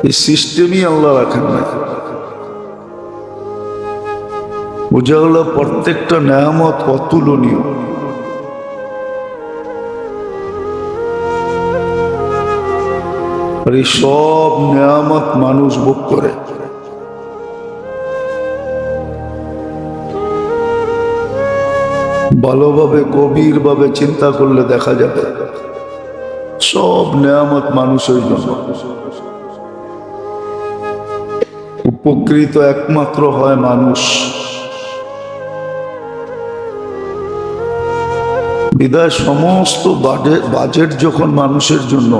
এই সিস্টেমই আল্লাহ রাখেন নাই। বোঝা গেল প্রত্যেকটা নেয়ামত অতুলনীয়। আর এই সব নেয়ামত মানুষ ভোগ করে। ভালোভাবে গভীরভাবে চিন্তা করলে দেখা যাবে সব নেয়ামত মানুষের জন্য। উপকৃত একমাত্র হয় মানুষ। বিদায় সমস্ত বাজেট যখন মানুষের জন্য,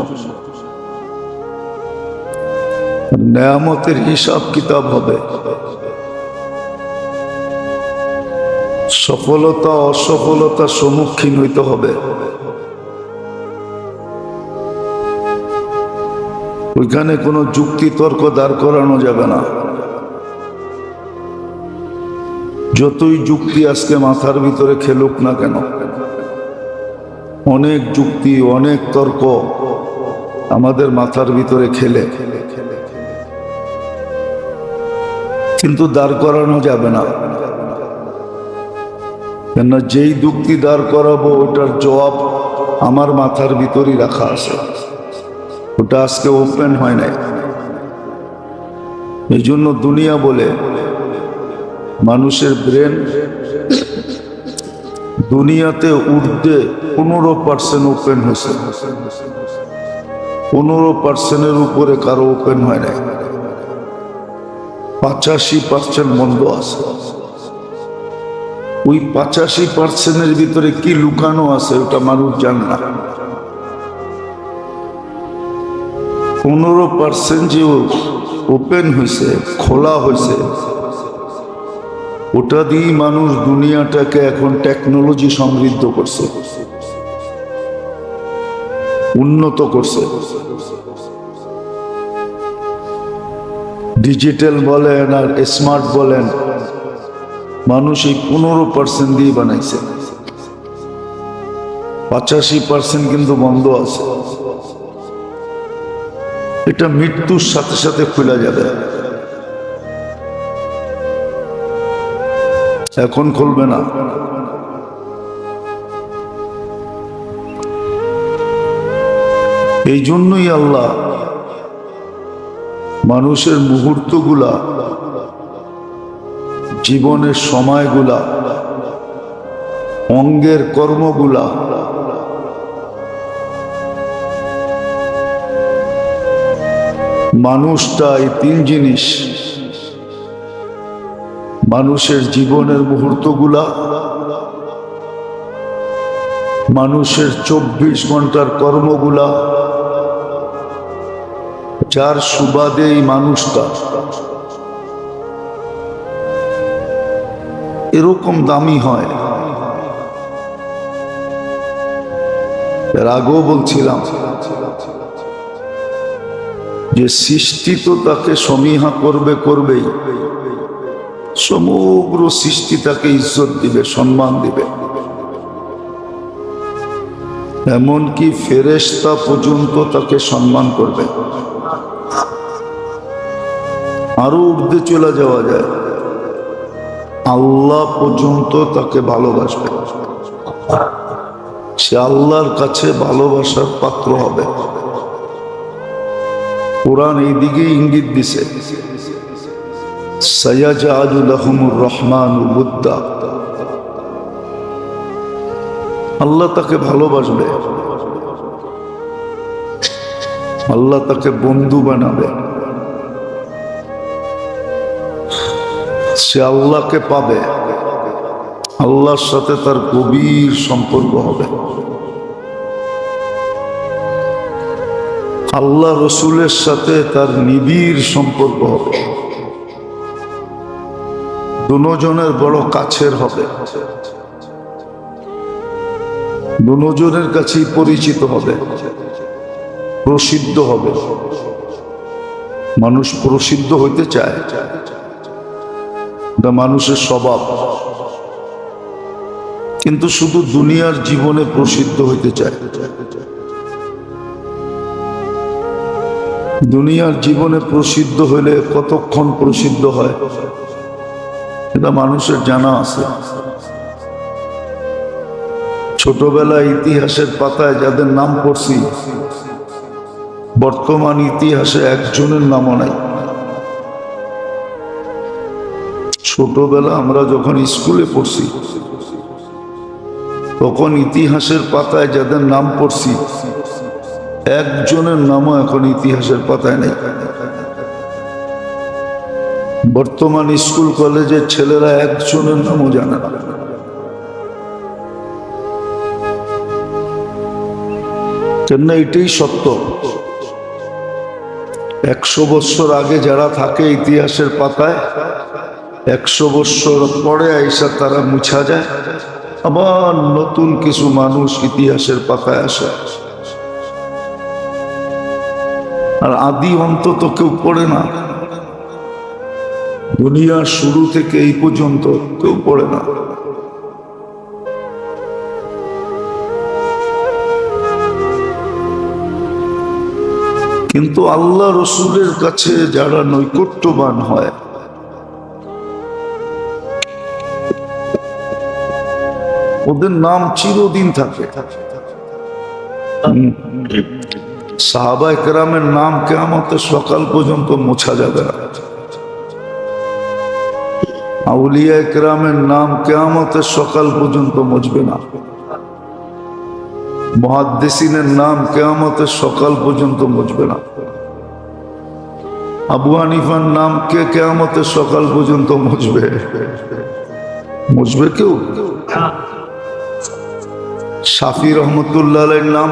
নেয়ামতের হিসাব কিতাব হবে। সফলতা অসফলতার সম্মুখীন হইতে হবে। ওইখানে কোনো যুক্তি তর্ক দাঁড় করানো যাবে না। যতই যুক্তি আজকে মাথার ভিতরে খেলুক না কেন, অনেক যুক্তি অনেক তর্ক আমাদের মাথার ভিতরে খেলে, কিন্তু দাঁড় করানো যাবে না। কেননা যেই যুক্তি দাঁড় করাবো ওটার জবাব আমার মাথার ভিতরেই রাখা আছে, ওটা আজকে ওপেন হয় নাই। এই জন্য দুনিয়া বলে মানুষের ব্রেন দুনিয়াতে ঊর্ধ্বে 15% ওপেন হয়েছে, 15%-এর উপরে কারো ওপেন হয় নাই। 85% বন্ধ আছে। ওই 85%-এর ভিতরে কি লুকানো আছে ওটা মানুষ জানে না। 15% যে ওপেন হয়েছে, খোলা হয়েছে, ওটা দিয়ে মানুষ দুনিয়াটাকে এখন টেকনোলজি সমৃদ্ধ করছে, উন্নত করছে। ডিজিটাল বলেন আর স্মার্ট বলেন, মানুষ এই 15% দিয়ে বানাইছে। 85% কিন্তু বন্ধ আছে। এটা মৃত্যুর সাথে সাথে খুলে যাবে, এখন খুলবে না। এই জন্যই আল্লাহ মানুষের মুহূর্তগুলা, জীবনের সময়গুলা, অঙ্গের কর্মগুলা মানুষটা এই 3 জিনিস, মানুষের জীবনের মুহূর্তগুলা, মানুষের 24 ঘন্টার কর্মগুলা, যার সুবাদে এই মানুষটা এরকম দামি হয়। এর আগেও বলছিলাম যে সৃষ্টি তো তাকে সমীহা করবেই, সমগ্র সৃষ্টি তাকে ইজ্জত দিবে, সম্মান দিবে। এমনকি ফেরেশতা পর্যন্ত তাকে সম্মান করবে। আরো ঊর্ধ্বে চলে যাওয়া যায়, আল্লাহ পর্যন্ত তাকে ভালোবাসবে। সে আল্লাহর কাছে ভালোবাসার পাত্র হবে। কোরআন এই দিকে ইঙ্গিত দিছে, সায়াজআলু লাহুমুর রহমানু উদ্দা। আল্লাহ তাকে ভালোবাসবে, আল্লাহ তাকে বন্ধু বানাবে। সে আল্লাহকে পাবে, আল্লাহর সাথে তার গভীর সম্পর্ক হবে। আল্লাহ রসুলের সাথে তার নিবিড় সম্পর্ক হবে, দুজনের বড় কাছের হবে, দুজনের কাছেই পরিচিত হবে, প্রসিদ্ধ হবে। মানুষ প্রসিদ্ধ হইতে চায়, এটা মানুষের স্বভাব। কিন্তু শুধু দুনিয়ার জীবনে প্রসিদ্ধ হইতে চায়, দুনিয়ার জীবনে প্রসিদ্ধ হলে কতক্ষণ প্রসিদ্ধ হয় এটা মানুষের জানা আছে। ছোটবেলায় ইতিহাসের পাতায় যাদের নাম পড়ছি, বর্তমান ইতিহাসে একজনের নামও নাই। ছোটবেলা আমরা যখন স্কুলে পড়ছি তখন ইতিহাসের পাতায় যাদের নাম পড়ছি একজনের নামও এখন ইতিহাসের পাতায় নেই। বর্তমান স্কুল কলেজের ছেলেরা একজনের নামও জানে না। কেন? এটাই সত্য। 100 বছর আগে যারা থাকে ইতিহাসের পাতায়, 100 বছর পরে আইসা তারা মুছা যায়, আবার নতুন কিছু মানুষ ইতিহাসের পাতায় আসে। আর আদি অন্ত তো কেউ পড়ে না। দুনিয়ার শুরু থেকে এই পর্যন্ত কেউ পড়ে না। কিন্তু আল্লাহ রসুলের কাছে যারা নৈকট্যবান হয়, ওদের নাম চিরদিন থাকে। সাহাবায়ে কেরামের নাম কিয়ামতের সকাল পর্যন্ত মোছা যাবে না। আউলিয়ায়ে কেরামের নাম কিয়ামতের সকাল পর্যন্ত মুছবে না। মুহাদ্দিসিনের নাম কিয়ামতের সকাল পর্যন্ত মুছবে না। আবু হানিফার নাম কে কিয়ামতের সকাল পর্যন্ত মুছবে? মুছবে কেউ? শাফি রহমতুল্লাহ আলাইহির নাম,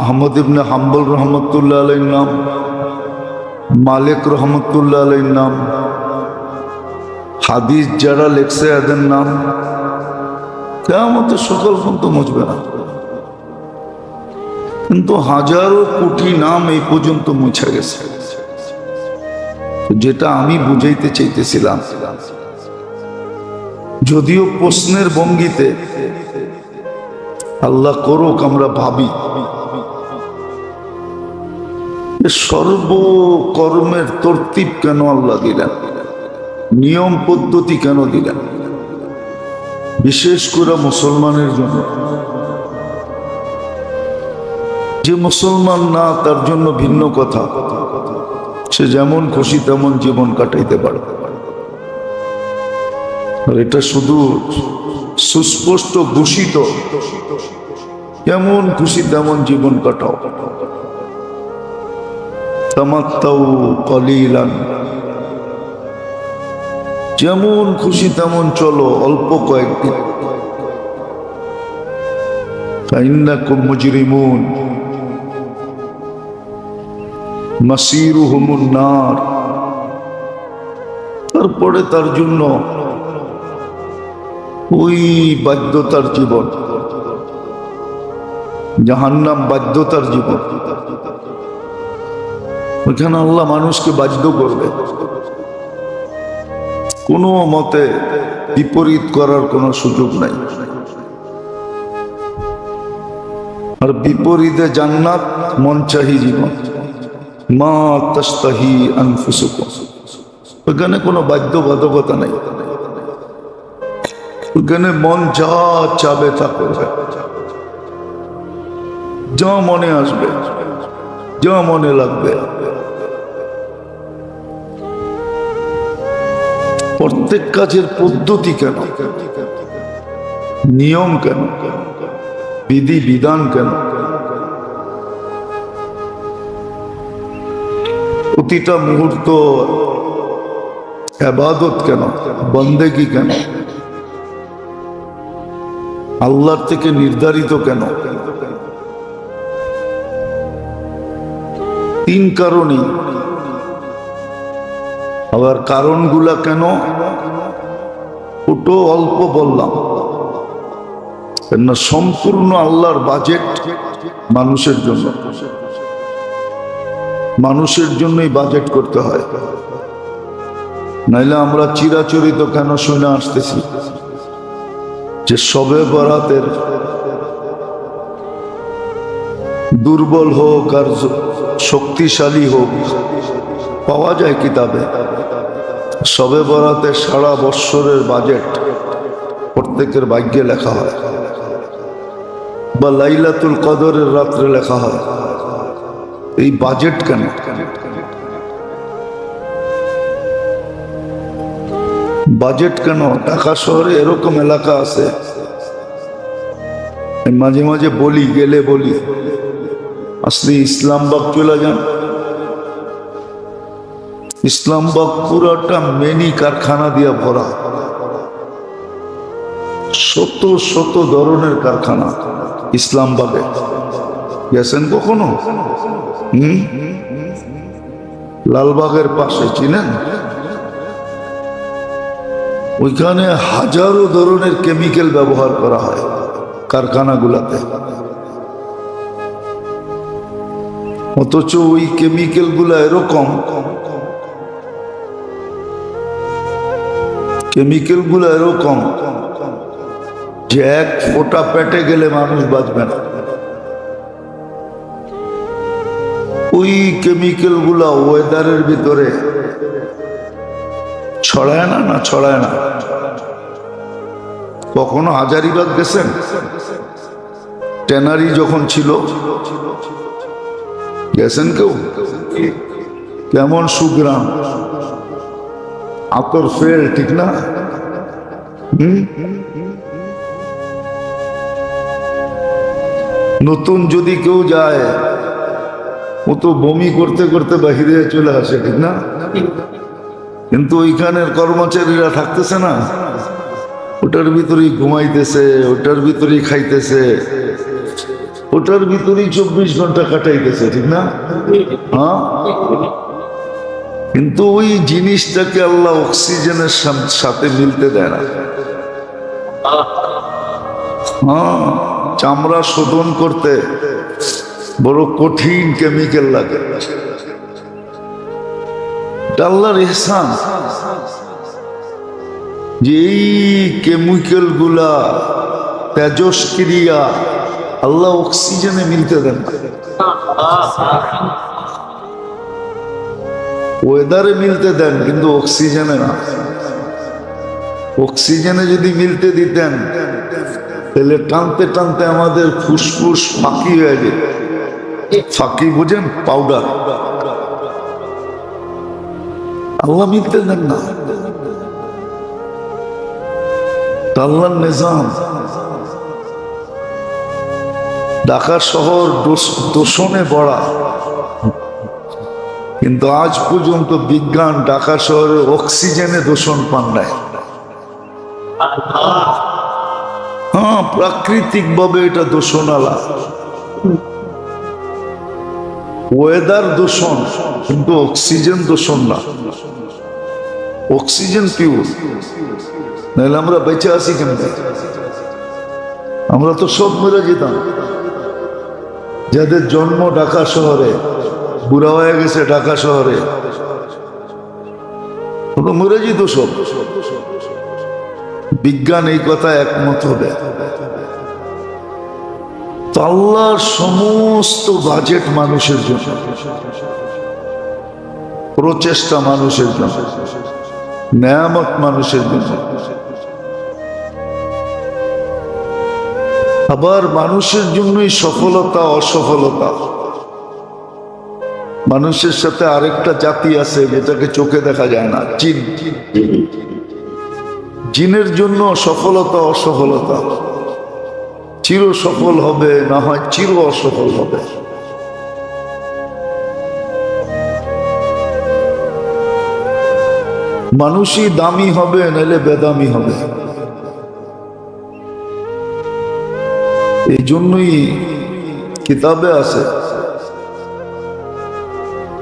আহমদ ইবনে হাম্বল রহমতুল্লাহ আলাইহির নাম, মালিক রহমতুল্লাহ আলাইহির নাম, হাদিস যারা লেখছে এদের নাম কিয়ামতের সকাল পর্যন্ত মুছবে না। কিন্তু হাজারো কোটি নাম এই পর্যন্ত মুছে গেছে। যেটা আমি বুঝাইতে চাইতেছিলাম, যদিও প্রশ্নের ভঙ্গিতে, আল্লাহ করুক আমরা ভাবি সর্বকর্মের তরতিব কেন আল্লাহ দিলেন, নিয়ম পদ্ধতি কেন দিলেন, বিশেষ করে মুসলমানের জন্য। যে মুসলমান না তার জন্য ভিন্ন কথা, সে যেমন খুশি তেমন জীবন কাটাইতে পারে। আর এটা শুধু সুস্পষ্ট ঘোষিত, যেমন খুশি তেমন জীবন কাটাও, তামাত্তাউ কলিলান, যেমন খুশি তেমন চলো অল্প কয়েকদিন। ফাইন্নাকুম মুজরিমুন মাসিরুহুমুন নার। তারপরে তার জন্য ওই বাধ্যতার জীবন, জাহান্নাম বাধ্যতার জীবন। ওইখানে আল্লাহ মানুষকে বাধ্য করবে, কোনো মতে বিপরীত করার কোনো সুযোগ নাই। আর বিপরীতে জান্নাত, মন চাহি জীবন, মা তাশতাহি আনফুসুকুম। ওইখানে কোনো বাধ্যবাধকতা নাই, ওইখানে মন যা চাবে তা করবে, যা মনে আসবে, যা মনে লাগবে। প্রত্যেক কাজের পদ্ধতি কেন, নিয়ম কেন, বিধি বিধান কেন, প্রতিটা মুহূর্ত ইবাদত কেন, বন্দেগী কেন, আল্লাহর থেকে নির্ধারিত কেন? তিন কারণই। আবার কারণগুলা কেন ওটো অল্প বললাম, কেননা সম্পূর্ণ আল্লাহর বাজেট মানুষের জন্য, মানুষের জন্যই বাজেট করতে হয়। নাইলে আমরা চিরাচরিত কেন শুনে আসতেছি যে শবে বরাতের দুর্বল হোক আর শক্তিশালী হোক, পাওয়া যায় কিতাবে। শবে বরাতে সারা বৎসরের বাজেট প্রত্যেকের ভাগ্যে লেখা হয়, বা লাইলাতুল কদরের রাত্রে লেখা হয়। এই বাজেট কেন? বাজেট কেন? ঢাকা শহরে এরকম এলাকা আছে, মাঝে মাঝে বলি, গেলে বলি, আসলে ইসলামবাগ চলে যান। ইসলামবাগ পুরাটা মেনি কারখানা দিয়ে ভরা, শত শত ধরনের কারখানা ইসলামবাগে। গেছেন কখনো? লালবাগের পাশে, চিনেন? ওইখানে হাজারো ধরনের কেমিক্যাল ব্যবহার করা হয় কারখানাগুলাতে, অথচ ওই কেমিক্যাল গুলা এরকম, যে এক ফোঁটা পেটে গেলে মানুষ বাঁচবে না। ওই কেমিক্যাল গুলা ওয়েদারের ভিতরে ছড়ায় না? না ছড়ায় না? কখনো হাজারিবাগ গেছেন? ট্যানারি যখন ছিল, গেছেন কেউ? কেমন সুগ্রাম, আতর ফেল, ঠিক না? নতুন যদি কেউ যায়, ও তো বমি করতে করতে বাহিরে চলে আসে, ঠিক না? কিন্তু ওইখানের কর্মচারীরা থাকতেছে না, ওটার ভিতরেই ঘুমাইতেছে, ওটার ভিতরেই খাইতেছে, ওটার ভিতরেই 24 ঘন্টা কাটাইতেছে, ঠিক না? হ্যাঁ, কিন্তু ওই জিনিসটাকে আল্লাহ অক্সিজেনের সাথে মিলতে দেয় না। হ্যাঁ, চামড়া শোধন করতে বড় কঠিন কেমিক্যাল লাগে। আল্লাহর ইহসান যে এই কেমিক্যাল গুলা, তেজস্ক্রিয়া আল্লাহ অক্সিজেনে মিলতে দেন না, ওয়েদারে মিলতে দেন, কিন্তু অক্সিজেনে না। অক্সিজেনে যদি মিলতে দিতেন তাহলে টানতে টানতে আমাদের ফুসফুস ফাঁকি হয়ে যেত। ফাঁকি বুঝেন? পাউডার। আল্লাহ মিলতে দেন না, আল্লাহর নিজাম। ঢাকা শহর দূষণে ভরা, কিন্তু আজ পর্যন্ত বিজ্ঞান ঢাকা শহরে অক্সিজেনে দূষণ পান নাই। হ্যাঁ, প্রাকৃতিক ভাবে এটা দূষণ আলা, ওয়েদার দূষণ, কিন্তু অক্সিজেন দূষণ না। অক্সিজেন পিওর, নাহলে আমরা বেঁচে আছি কেন? আমরা তো সব মরে যেতাম। যাদের জন্ম ঢাকা শহরে, বুড়া হয়ে গেছে ঢাকা শহরে, মরে যেত সব। বিজ্ঞান এই কথা একমত হবে। তো আল্লাহর সমস্ত বাজেট মানুষের জন্য, প্রচেষ্টা মানুষের জন্য, নেয়ামত মানুষের জন্য। আবার মানুষের জন্যই সফলতা অসফলতা। মানুষের সাথে আরেকটা জাতি আছে যেটাকে চোখে দেখা যায় না, জিন। জিনের জন্য সফলতা অসফলতা, চির সফল হবে, না হয় চির অসফল হবে। মানুষই দামি হবে, নাহলে বেদামি হবে। এই জন্যই কিতাবে আছে,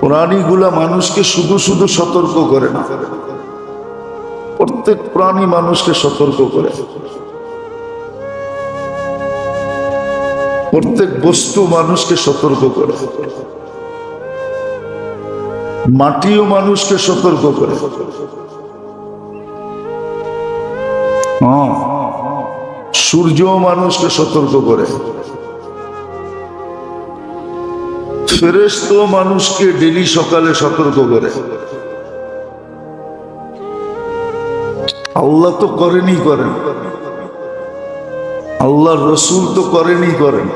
প্রাণীগুলা মানুষকে শুধু শুধু সতর্ক করে না, প্রত্যেক প্রাণী মানুষকে সতর্ক করে। প্রত্যেক বস্তু মানুষকে সতর্ক করে। মাটিও মানুষকে সতর্ক করে। সূর্য মানুষকে সতর্ক করে। ফেরেশতা মানুষকে ডেলি সকালে সতর্ক করে। আল্লাহ তো করেন, আল্লাহর রসুল তো করেন।